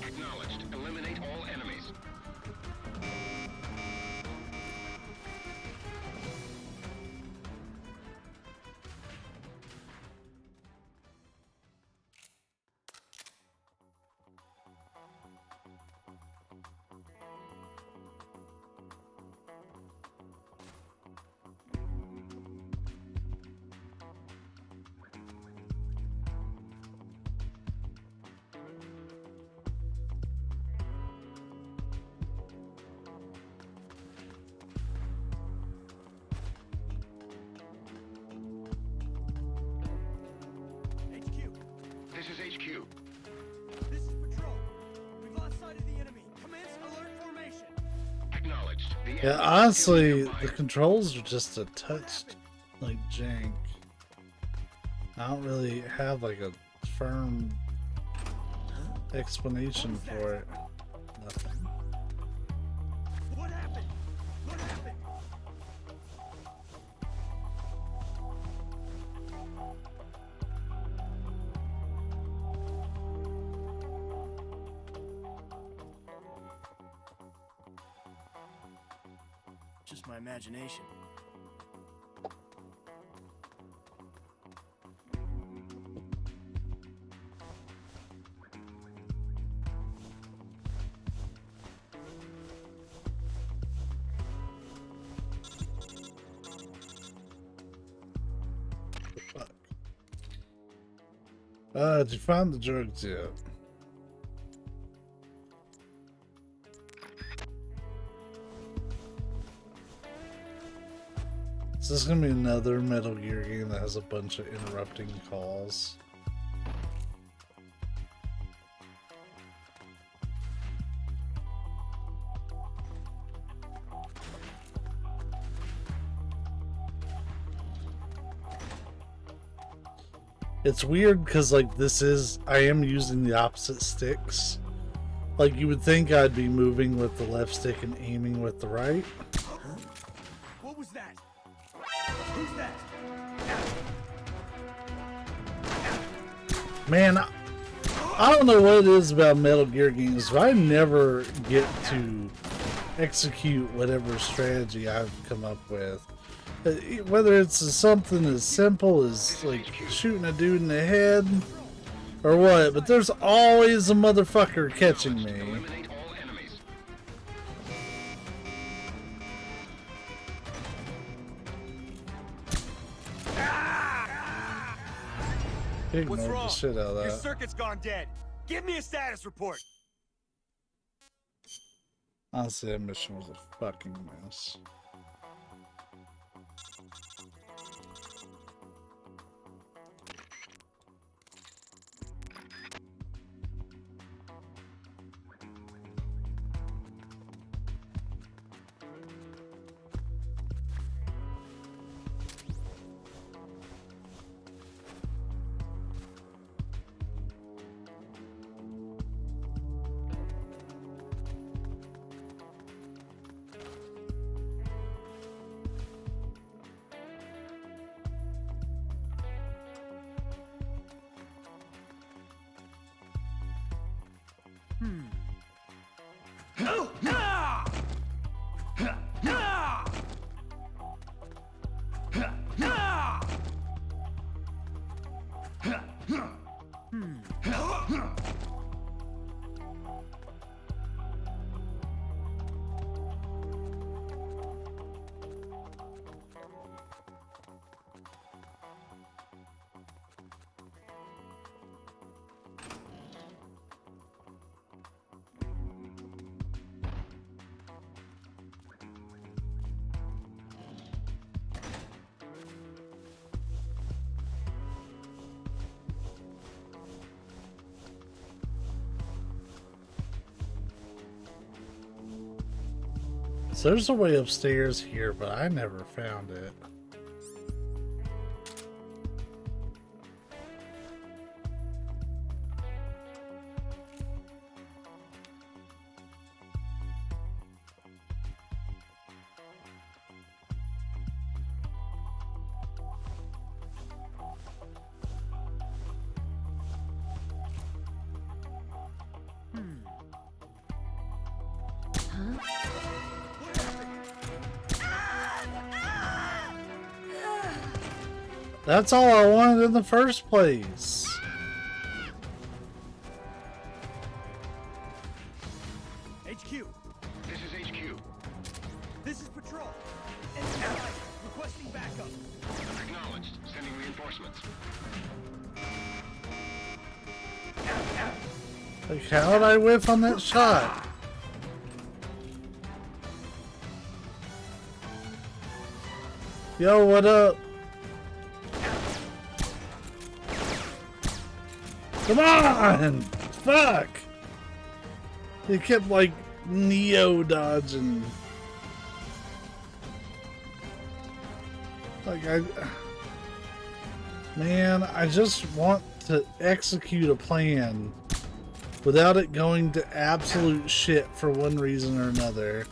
Acknowledged. Eliminate all enemies. Yeah, honestly, the controls are just a touch like jank. I don't really have like a firm explanation for it. Nothing. What happened? What happened? Just my imagination. Fuck. Did you find the drugs yet? Is this gonna be another Metal Gear game that has a bunch of interrupting calls? It's weird because like I am using the opposite sticks. Like you would think I'd be moving with the left stick and aiming with the right. What was that? Who's that? Man, I don't know what it is about Metal Gear games, but I never get to execute whatever strategy I've come up with. Whether it's something as simple as like shooting a dude in the head or what, but there's always a motherfucker catching me. Eliminate all enemies. Ignored What's the wrong? shit out of Your that. circuit's gone dead. Give me a status report. Honestly, that mission was a fucking mess. So there's a way upstairs here, but I never found it. That's all I wanted in the first place. HQ. This is HQ. This is Patrol. NCI. Requesting backup. Acknowledged. Sending reinforcements. Like, how did I whiff on that shot? Yo, what up? Come on! Fuck! He kept like Neo dodging. Like, man, I just want to execute a plan without it going to absolute shit for one reason or another.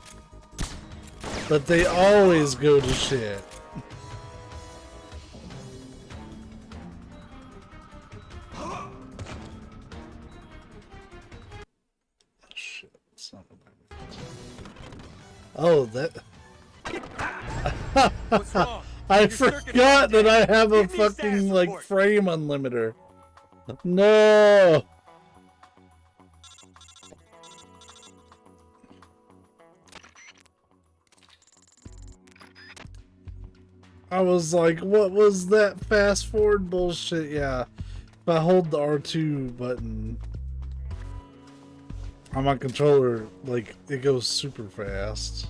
But they always go to shit. Oh, shit. Oh, that... What's wrong? I forgot that I have a Give me status fucking, like, report. frame unlimiter. No! I was like, what was that fast forward bullshit? Yeah. If I hold the R2 button on my controller, like, it goes super fast.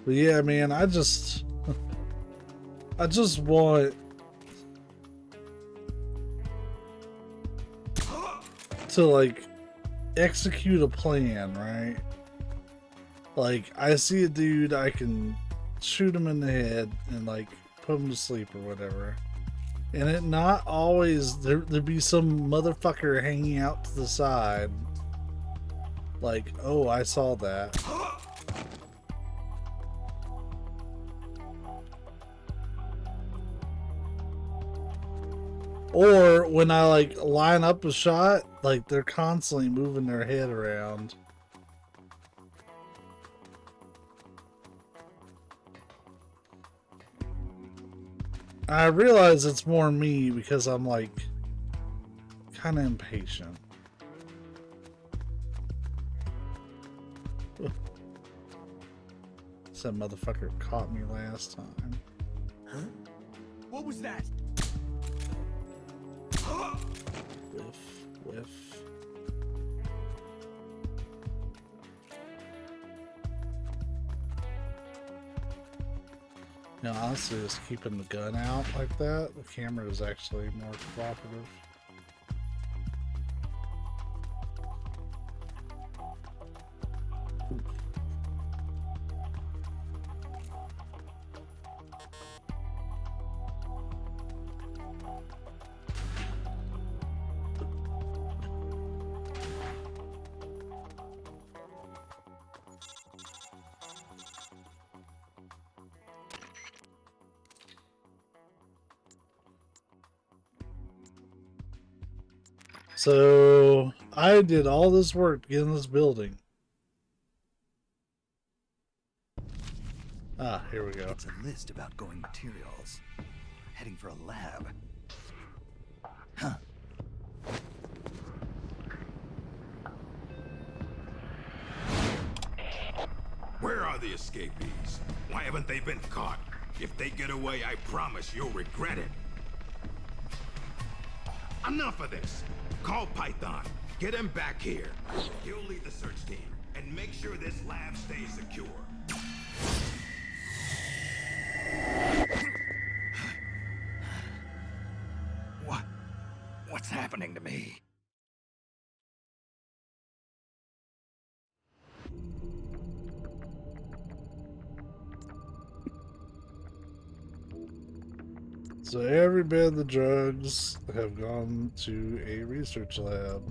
But yeah, man, I just want to, like, execute a plan, right? Like, I see a dude, I can shoot him in the head and, like, put him to sleep or whatever. And it not always, there'd be some motherfucker hanging out to the side. Like, oh, I saw that. Or when I, like, line up a shot, like, they're constantly moving their head around. I realize it's more me because I'm, like, kind of impatient. Some motherfucker caught me last time. Huh? What was that? Whiff, whiff. You know, honestly, just keeping the gun out like that, the camera is actually more cooperative. So I did all this work to get in this building. Ah, here we go. It's a list of outgoing materials. Heading for a lab. Huh. Where are the escapees? Why haven't they been caught? If they get away, I promise you'll regret it. Enough of this. Call Python. Get him back here. He'll lead the search team and make sure this lab stays secure. What's happening to me? So every bit of the drugs have gone to a research lab.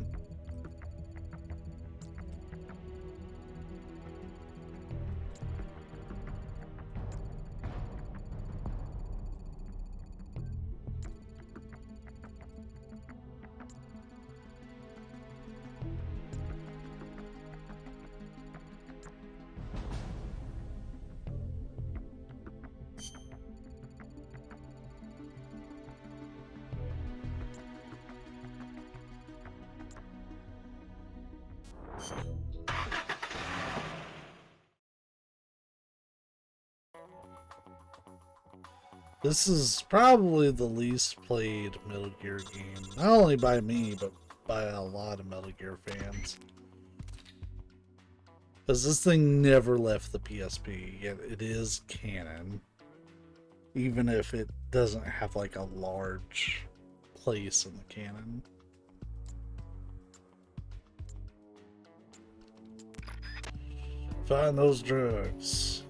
This is probably the least played Metal Gear game. Not only by me, but by a lot of Metal Gear fans. Because this thing never left the PSP, yet it is canon. Even if it doesn't have like a large place in the canon. Find those drugs.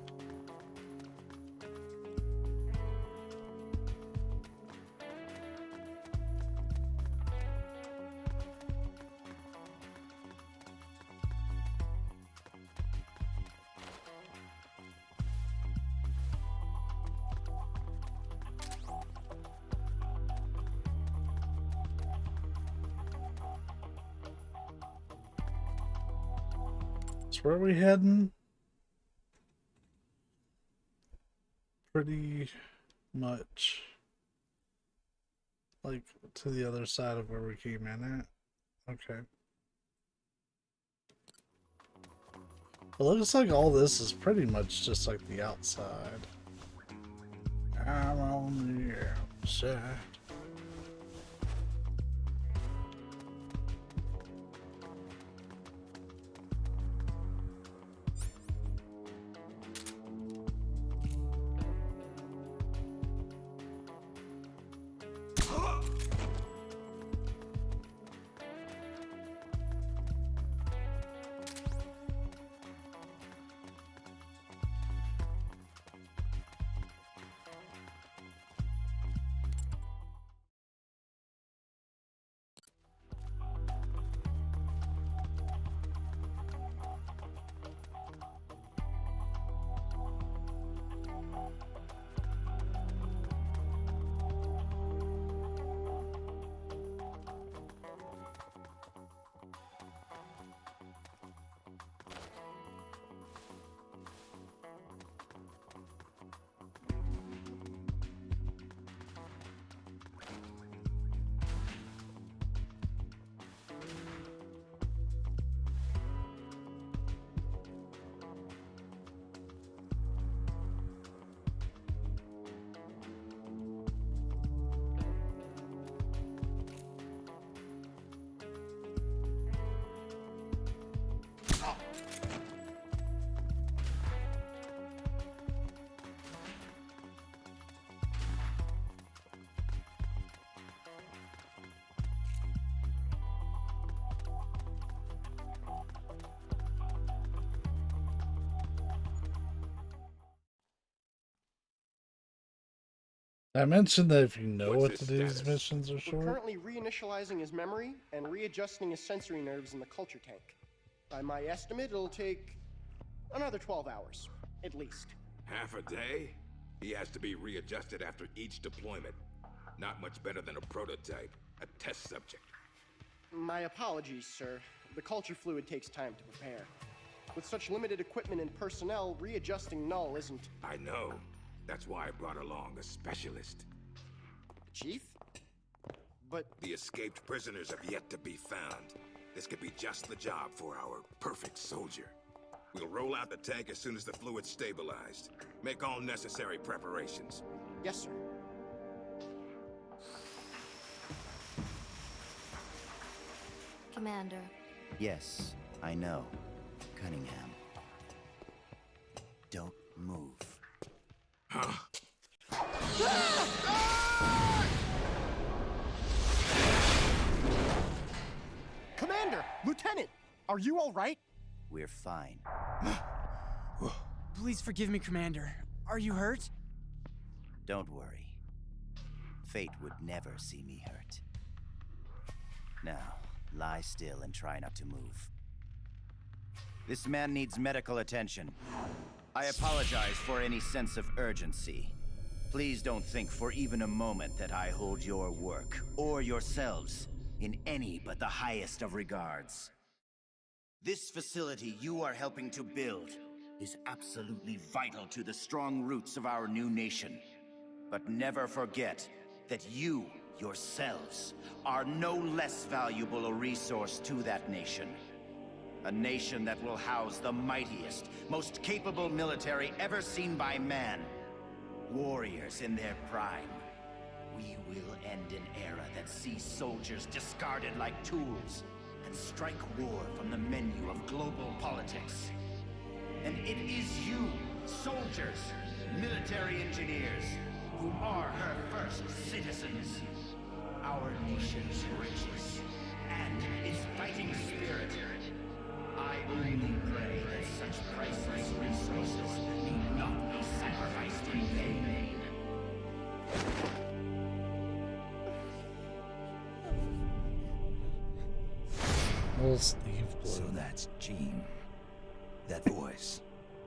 So where are we heading? Pretty much like to the other side of where we came in at. Okay. It looks like all this is pretty much just like the outside. I'm on the outside. I mentioned that if you know What's what his to do, these status? missions are We're short. currently reinitializing his memory and readjusting his sensory nerves in the culture tank. By my estimate, it'll take another 12 hours, at least. Half a day? He has to be readjusted after each deployment. Not much better than a prototype, a test subject. My apologies, sir. The culture fluid takes time to prepare. With such limited equipment and personnel, readjusting Null isn't... I know. That's why I brought along a specialist. Chief? But... The escaped prisoners have yet to be found. This could be just the job for our perfect soldier. We'll roll out the tank as soon as the fluid's stabilized. Make all necessary preparations. Yes, sir. Commander. Yes, I know. Cunningham. Don't move. Huh? Commander! Lieutenant! Are you all right? We're fine. Please forgive me, Commander. Are you hurt? Don't worry. Fate would never see me hurt. Now, lie still and try not to move. This man needs medical attention. I apologize for any sense of urgency. Please don't think for even a moment that I hold your work, or yourselves, in any but the highest of regards. This facility you are helping to build is absolutely vital to the strong roots of our new nation. But never forget that you, yourselves, are no less valuable a resource to that nation. A nation that will house the mightiest, most capable military ever seen by man. Warriors in their prime. We will end an era that sees soldiers discarded like tools and strike war from the menu of global politics. And it is you, soldiers, military engineers, who are her first citizens. Our nation's riches and its fighting spirit. I only pray that such priceless resources need not be sacrificed in vain. Old Steve Blue. So that's Gene. That voice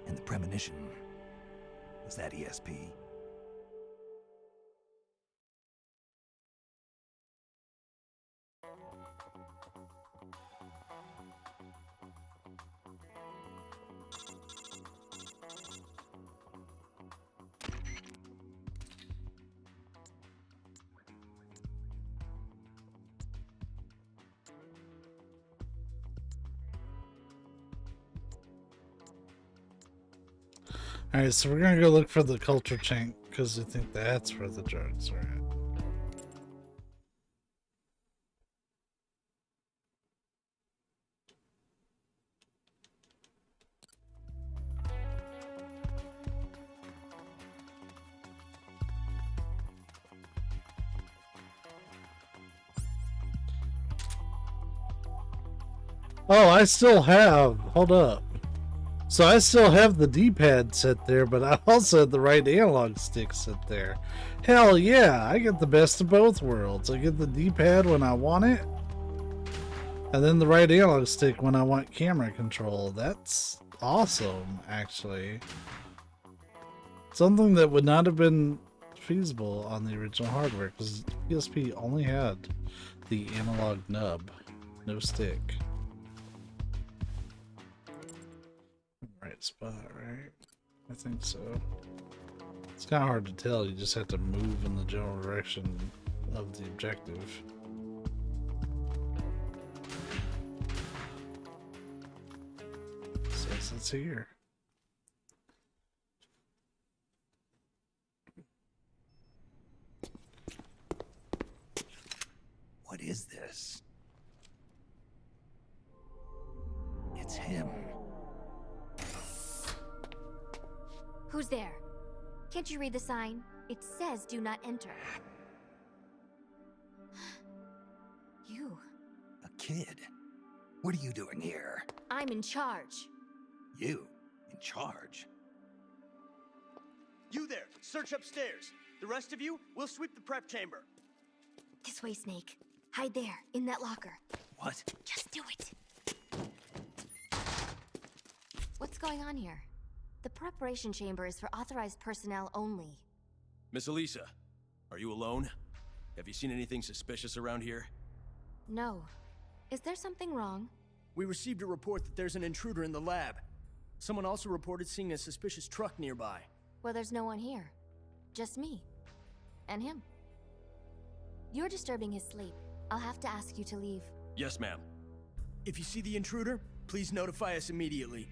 and the premonition. Was that ESP? Alright, so we're gonna go look for the culture tank because we think that's where the drugs are at. Oh, I still have. Hold up. So I still have the D-pad set there, but I also have the right analog stick set there. Hell yeah, I get the best of both worlds. I get the D-pad when I want it, and then the right analog stick when I want camera control. That's awesome, actually. Something that would not have been feasible on the original hardware, because PSP only had the analog nub, no stick. Right spot, right? I think so. It's kind of hard to tell. You just have to move in the general direction of the objective. Says it's here. What is this? It's him. Who's there? Can't you read the sign? It says do not enter. You. A kid? What are you doing here? I'm in charge. You? In charge? You there! Search upstairs. The rest of you, we'll sweep the prep chamber. This way, Snake. Hide there, in that locker. What? Just do it. What's going on here? The preparation chamber is for authorized personnel only. Miss Elisa, are you alone? Have you seen anything suspicious around here? No. Is there something wrong? We received a report that there's an intruder in the lab. Someone also reported seeing a suspicious truck nearby. Well, there's no one here. Just me. And him. You're disturbing his sleep. I'll have to ask you to leave. Yes, ma'am. If you see the intruder, please notify us immediately.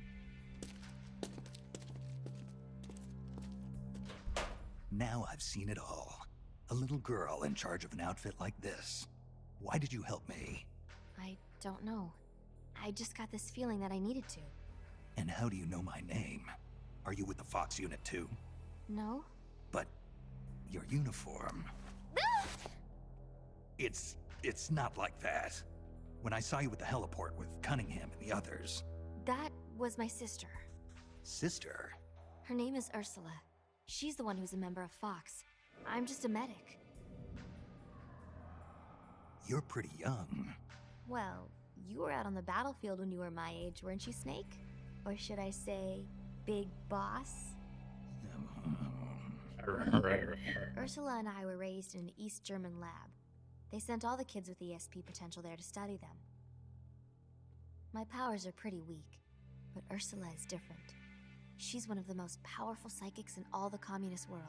Now I've seen it all. A little girl in charge of an outfit like this. Why did you help me? I don't know. I just got this feeling that I needed to. And how do you know my name? Are you with the Fox unit too? No? But your uniform... It's not like that. When I saw you at the heliport with Cunningham and the others... That was my sister. Sister? Her name is Ursula. She's the one who's a member of Fox. I'm just a medic. You're pretty young. Well, you were out on the battlefield when you were my age, weren't you, Snake? Or should I say, Big Boss? Ursula and I were raised in an East German lab. They sent all the kids with ESP potential there to study them. My powers are pretty weak, but Ursula is different. She's one of the most powerful psychics in all the communist world.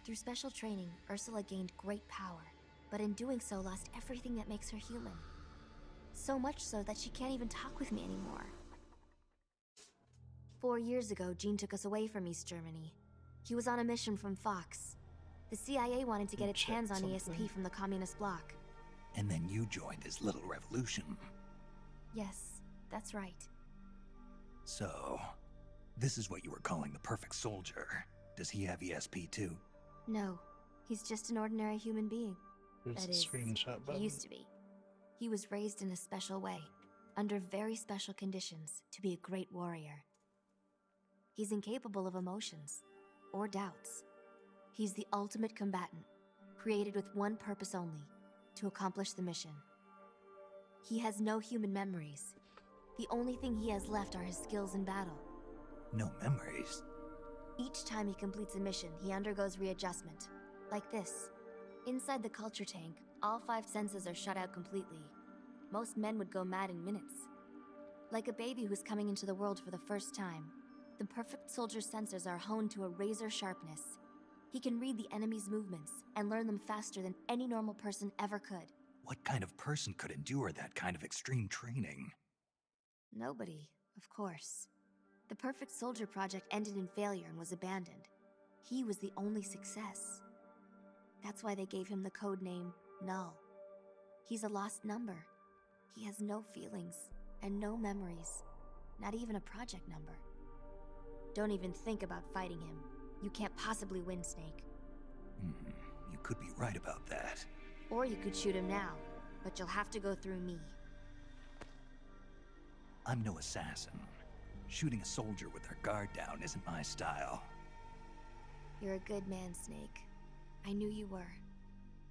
Through special training, Ursula gained great power, but in doing so lost everything that makes her human. So much so that she can't even talk with me anymore. 4 years ago, Gene took us away from East Germany. He was on a mission from Fox. The CIA wanted to get its hands on ESP from the communist bloc. And then you joined his little revolution. Yes, that's right. So, this is what you were calling the perfect soldier. Does he have ESP too? No, he's just an ordinary human being. There's That a is, screenshot button. he used to be. He was raised in a special way, under very special conditions, to be a great warrior. He's incapable of emotions, or doubts. He's the ultimate combatant, created with one purpose only, to accomplish the mission. He has no human memories. The only thing he has left are his skills in battle. No memories? Each time he completes a mission, he undergoes readjustment. Like this. Inside the culture tank, all 5 senses are shut out completely. Most men would go mad in minutes. Like a baby who's coming into the world for the first time, the perfect soldier's sensors are honed to a razor sharpness. He can read the enemy's movements and learn them faster than any normal person ever could. What kind of person could endure that kind of extreme training? Nobody, of course. The Perfect Soldier project ended in failure and was abandoned. He was the only success. That's why they gave him the code name Null. He's a lost number. He has no feelings and no memories, not even a project number. Don't even think about fighting him. You can't possibly win, Snake. You could be right about that. Or you could shoot him now, but you'll have to go through me. I'm no assassin. Shooting a soldier with their guard down isn't my style. You're a good man, Snake. I knew you were.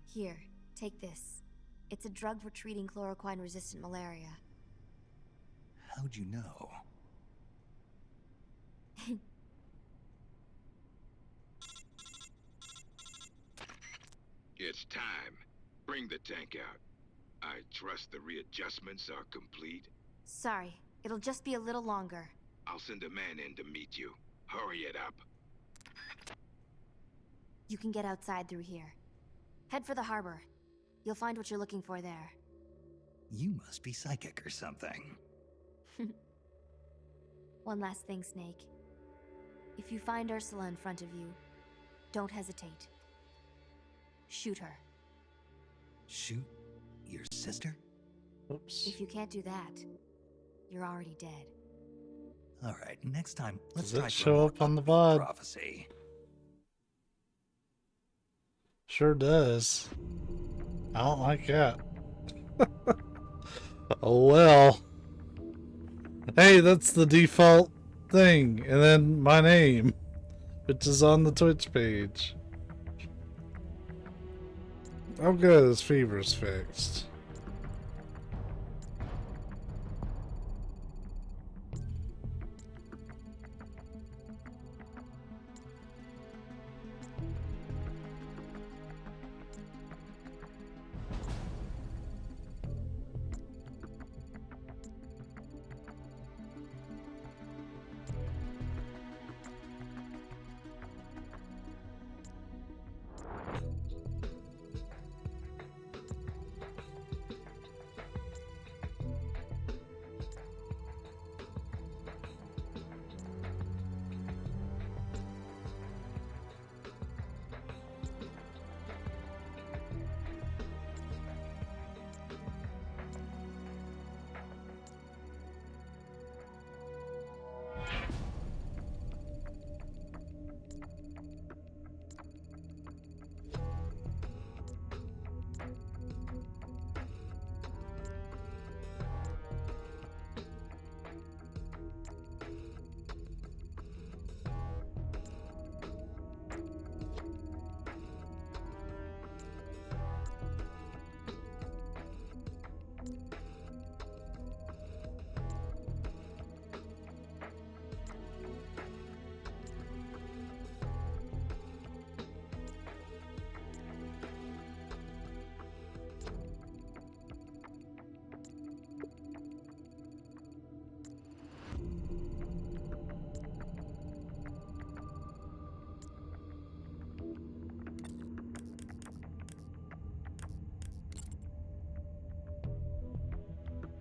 Here, take this. It's a drug for treating chloroquine-resistant malaria. How'd you know? It's time. Bring the tank out. I trust the readjustments are complete. Sorry, it'll just be a little longer. I'll send a man in to meet you. Hurry it up. You can get outside through here. Head for the harbor. You'll find what you're looking for there. You must be psychic or something. One last thing, Snake. If you find Ursula in front of you, don't hesitate. Shoot her. Shoot your sister? Oops. If you can't do that, you're already dead. All right, next time, let's Does try it show up on the VOD? prophecy. Sure does. I don't like that. Oh well. Hey, that's the default thing. And then my name, which is on the Twitch page. Oh good, his fever's fixed.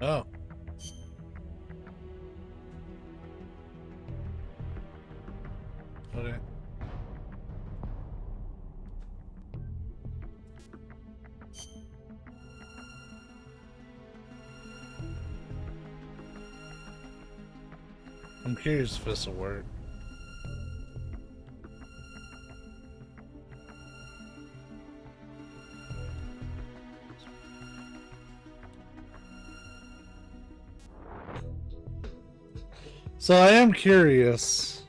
Oh. Okay. I'm curious if this will work. So I am curious.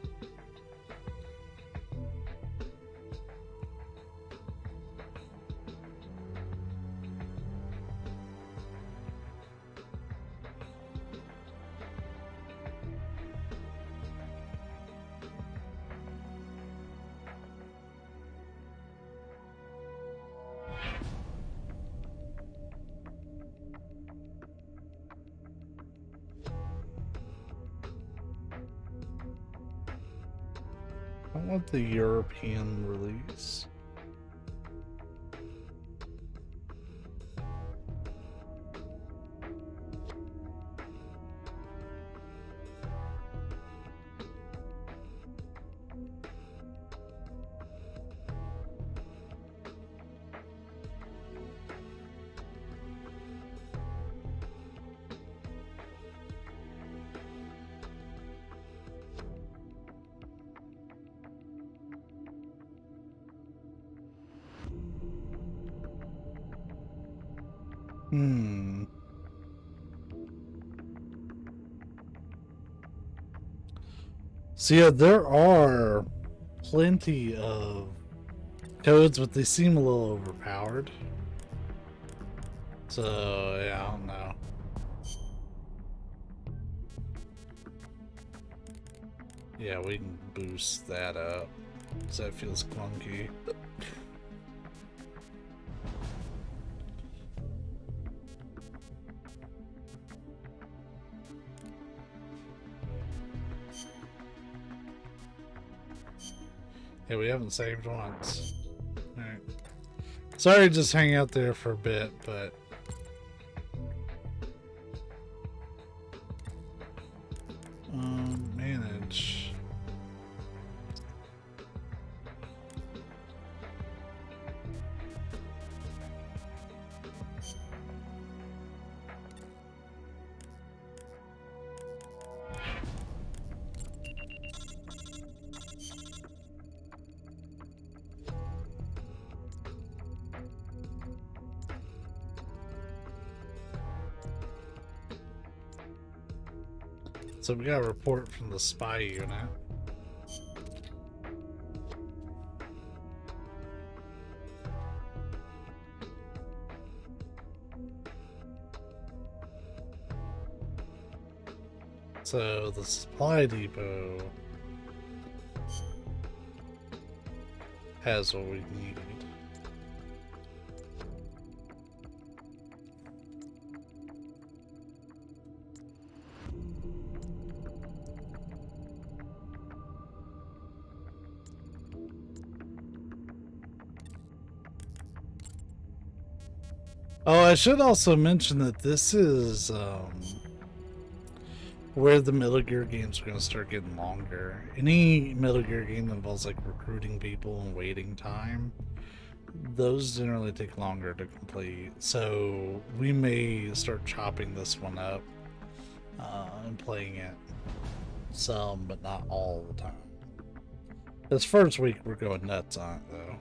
I want the European release. Hmm. So yeah, there are plenty of codes, but they seem a little overpowered. So yeah, I don't know. Yeah, we can boost that up. So that feels clunky. Yeah, we haven't saved once. Alright. Sorry to just hang out there for a bit, but manage. So we got a report from the spy unit. So the supply depot has what we need. Oh, I should also mention that this is where the Metal Gear games are going to start getting longer. Any Metal Gear game that involves like recruiting people and waiting time, those generally take longer to complete. So we may start chopping this one up and playing it some, but not all the time. This first week we're going nuts on it though.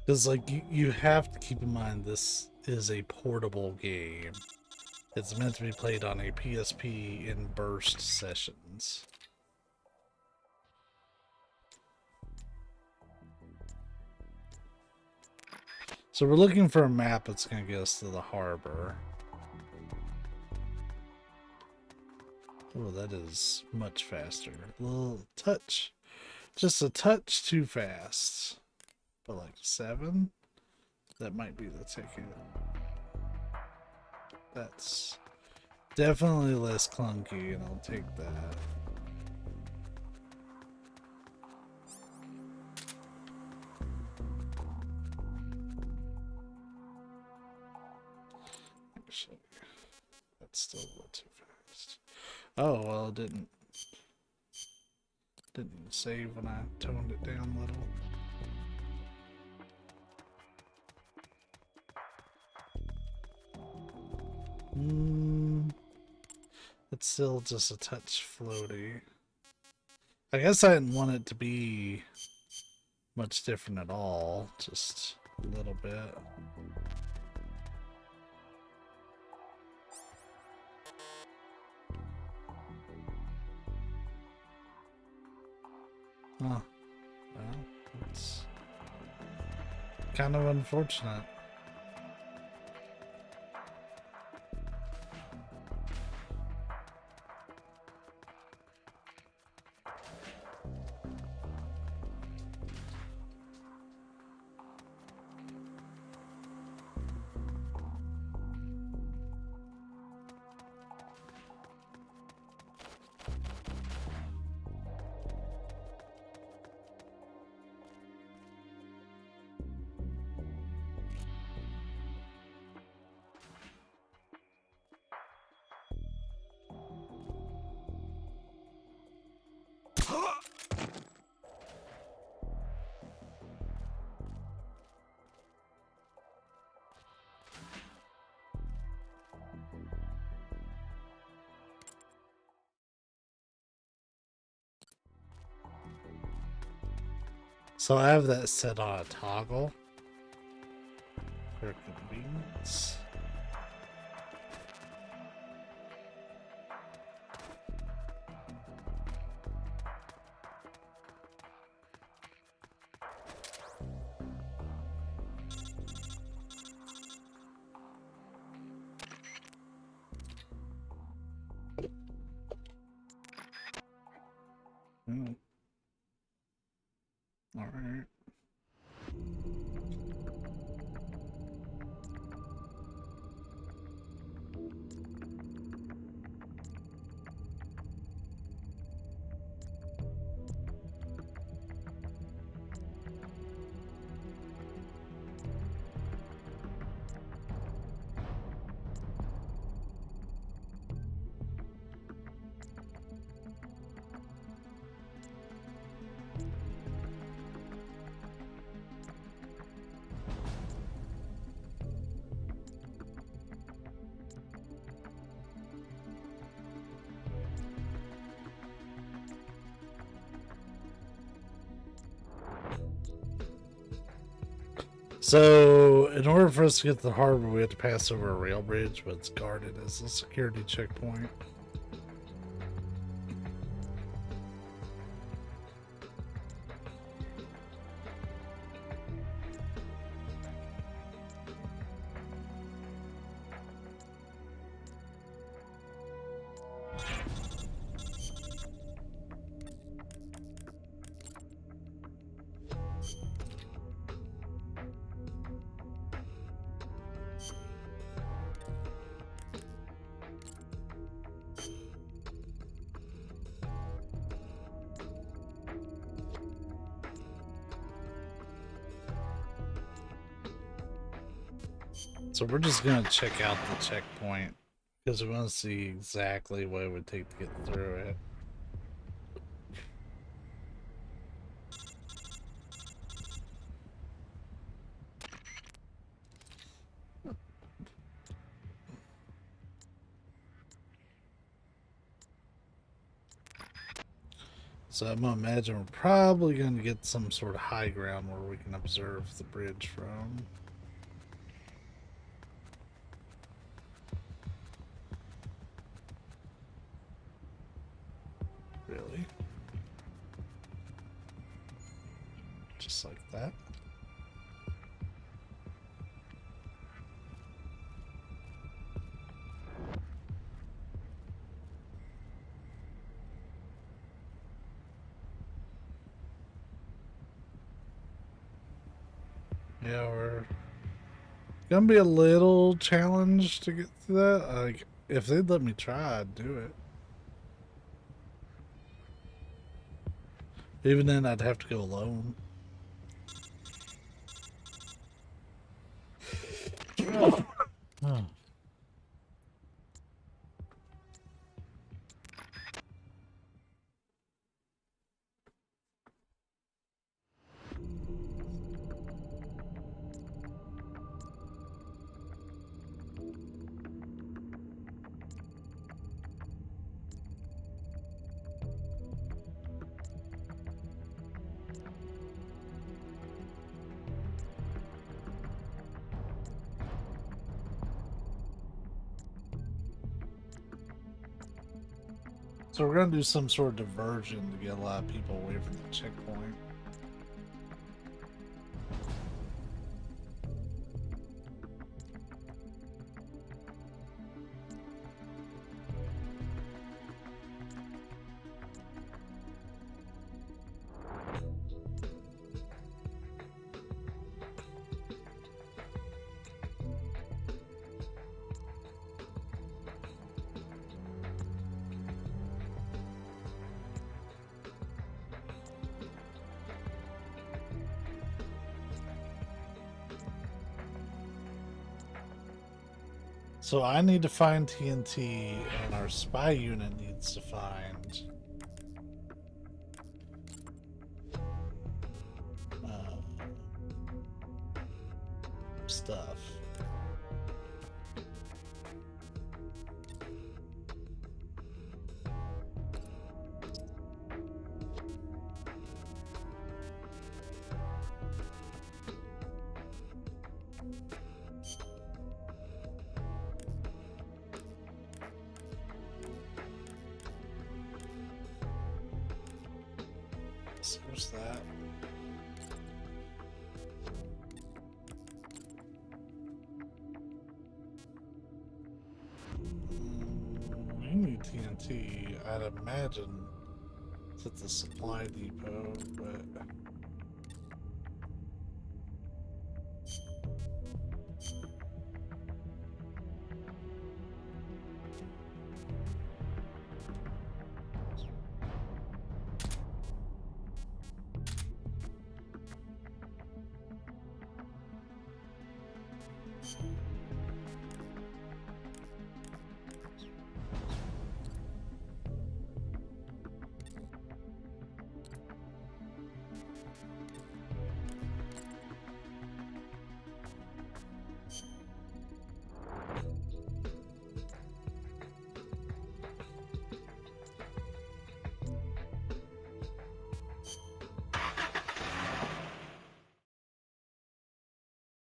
Because, like, you have to keep in mind this is a portable game. It's meant to be played on a PSP in burst sessions. So we're looking for a map that's going to get us to the harbor. Oh, that is much faster. A little touch. Just a touch too fast. But like 7? That might be the ticket. That's definitely less clunky, and I'll take that. Actually, that's still a little too fast. Oh, well, it didn't save when I toned it down a little. It's still just a touch floaty. I guess I didn't want it to be much different at all, just a little bit. Huh. Well, it's kind of unfortunate. So I have that set on a toggle for convenience. All right. So, in order for us to get to the harbor, we have to pass over a rail bridge, but it's guarded as a security checkpoint. So we're just going to check out the checkpoint because we want to see exactly what it would take to get through it. So I'm going to imagine we're probably going to get some sort of high ground where we can observe the bridge from. Really? Just like that? Yeah, we're gonna be a little challenged to get through that. Like, if they'd let me try, I'd do it. Even then, I'd have to go alone. Oh. So we're gonna do some sort of diversion to get a lot of people away from the checkpoint. So I need to find TNT, and our spy unit needs to find stuff. So there's that. Mainly TNT, I'd imagine it's at the supply depot, but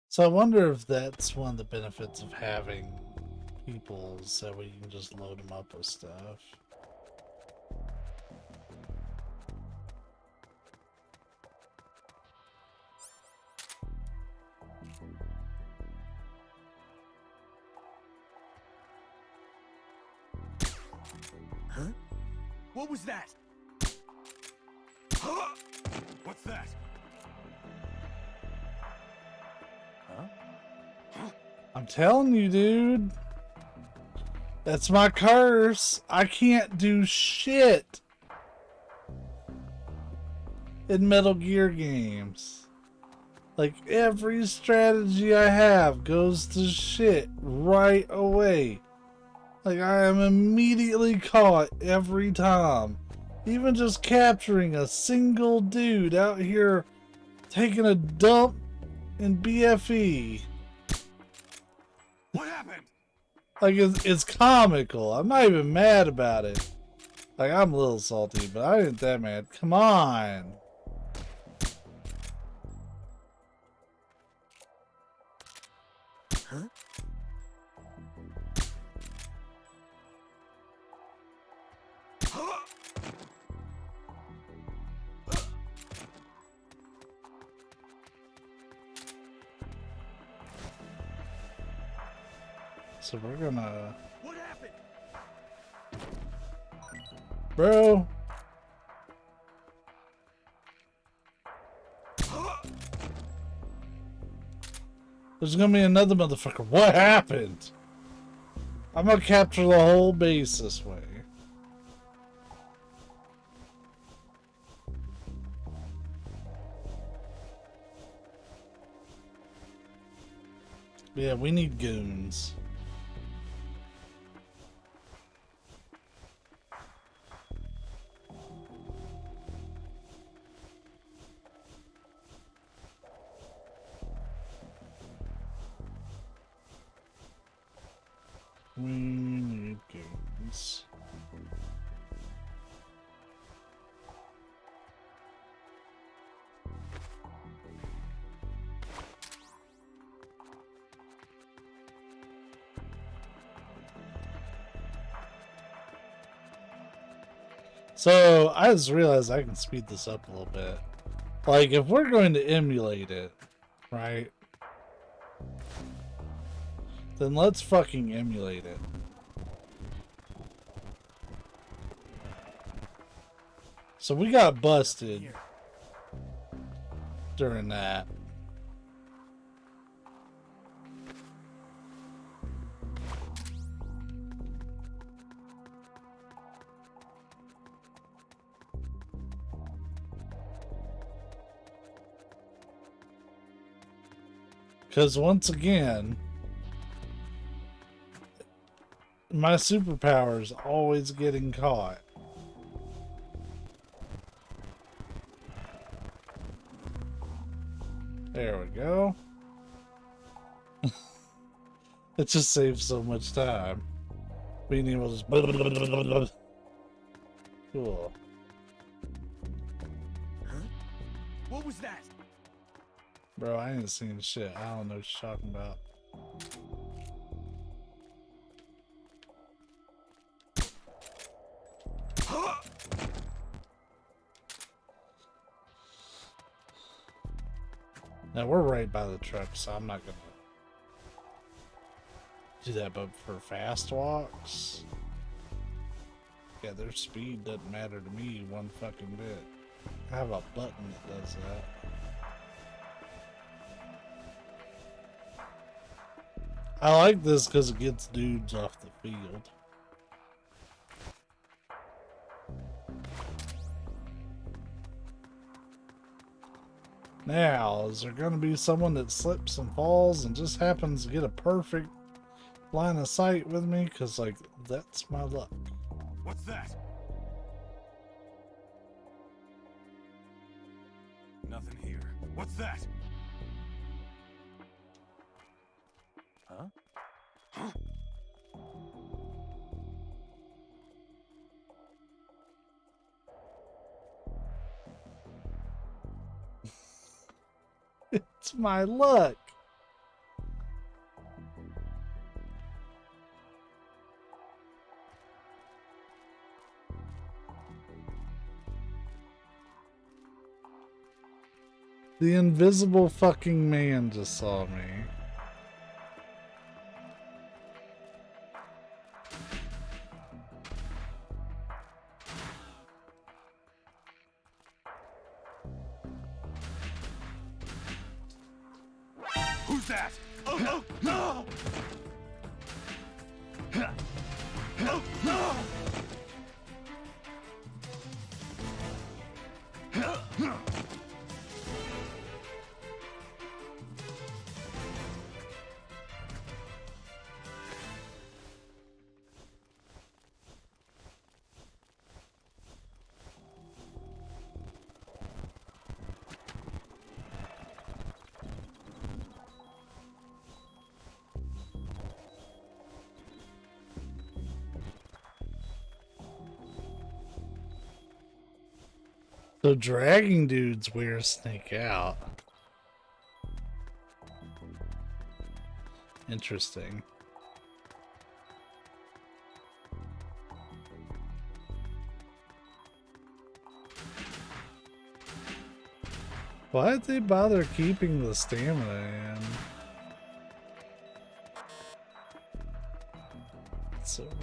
so I wonder if that's one of the benefits of having people, so we can just load them up with stuff. Huh? What was that? What's that? I'm telling you, dude. That's my curse. I can't do shit in Metal Gear games. Like, every strategy I have goes to shit right away. Like, I am immediately caught every time. Even just capturing a single dude out here taking a dump in BFE. What happened? Like, it's comical. I'm not even mad about it. Like, I'm a little salty, but I ain't that mad. Come on. Huh? So we're gonna... What happened? Bro. There's gonna be another motherfucker. What happened? I'm gonna capture the whole base this way. Yeah, we need goons. We need goons. So I just realized I can speed this up a little bit. Like, if we're going to emulate it, right? Then let's fucking emulate it. So we got busted during that. Because once again, my superpower is always getting caught. There we go. It just saves so much time. Being able to just... Cool. Huh? What was that? Bro, I ain't seen shit. I don't know what you're talking about. Now we're right by the truck, so I'm not gonna do that, but for fast walks, yeah, their speed doesn't matter to me one fucking bit. I have a button that does that. I like this because it gets dudes off the field. Now, is there going to be someone that slips and falls and just happens to get a perfect line of sight with me? Because, like, that's my luck. What's that? Nothing here. What's that? Huh? Huh? It's my luck. The invisible fucking man just saw me. Who's that? Oh, oh, oh! Oh, oh! So dragging dudes wear snake out. Interesting. Why'd they bother keeping the stamina in? It's so weird.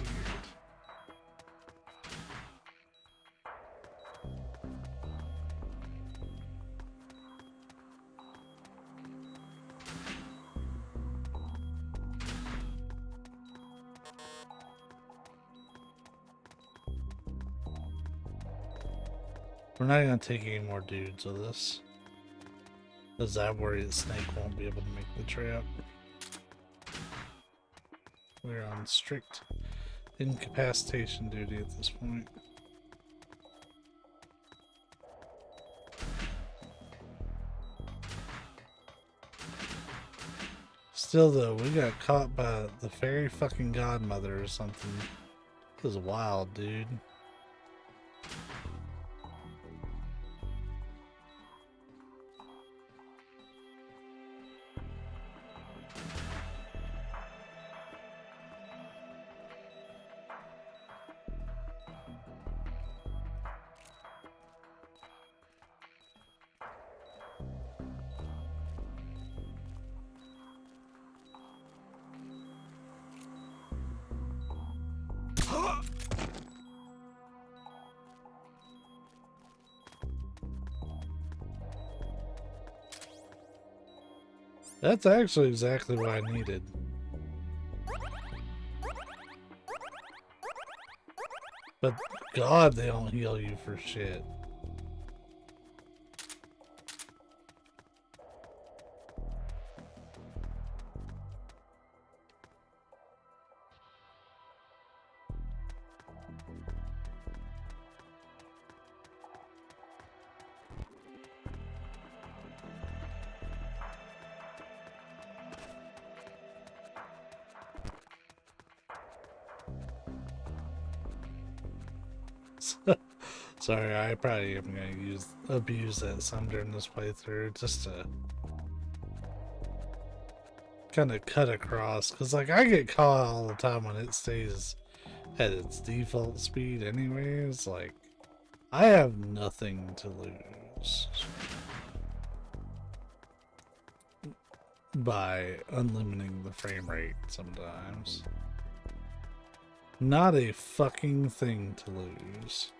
We're not gonna take any more dudes with us, because I worry that Snake won't be able to make the trip. We're on strict incapacitation duty at this point. Still though, we got caught by the fairy fucking godmother or something. It was wild, dude. That's actually exactly what I needed. But God, they don't heal you for shit. Sorry, I probably am gonna abuse that some during this playthrough just to kind of cut across, because like I get caught all the time when it stays at its default speed anyways. Like I have nothing to lose. by unlimiting the frame rate sometimes. Not a fucking thing to lose.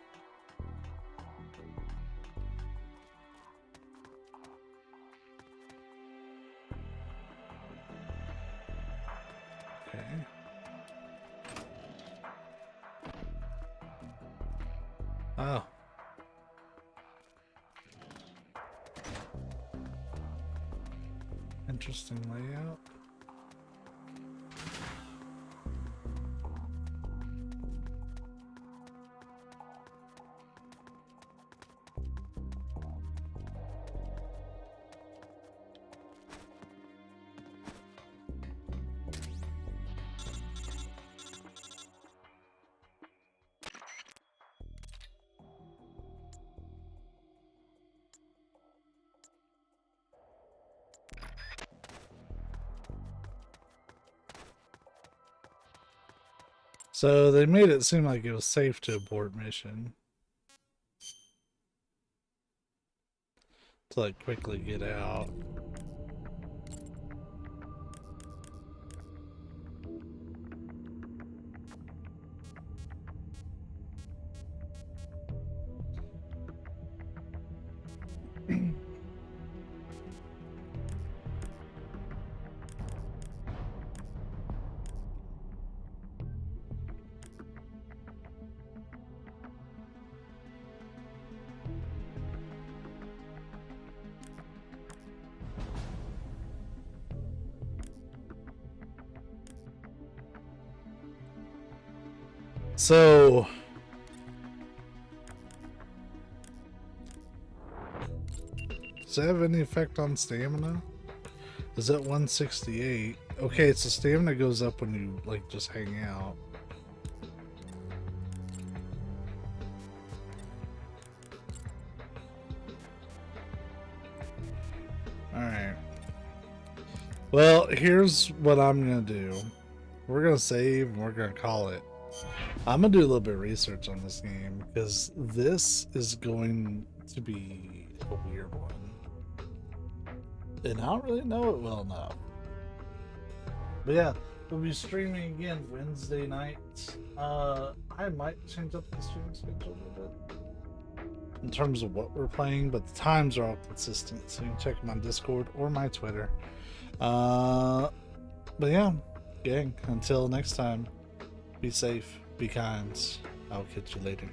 Okay. Oh. Interesting layout. So they made it seem like it was safe to abort mission. To like quickly get out. So does that have any effect on stamina? Is that 168? Okay, so stamina goes up when you like just hang out. Alright. Well, here's what I'm gonna do. We're gonna save and we're gonna call it. I'm gonna do a little bit of research on this game because this is going to be a weird one. And I don't really know it well enough. But yeah, we'll be streaming again Wednesday nights. I might change up the stream schedule a little bit in terms of what we're playing, but the times are all consistent. So you can check them on Discord or my Twitter. But yeah, gang, until next time, be safe, be kind. I'll catch you later.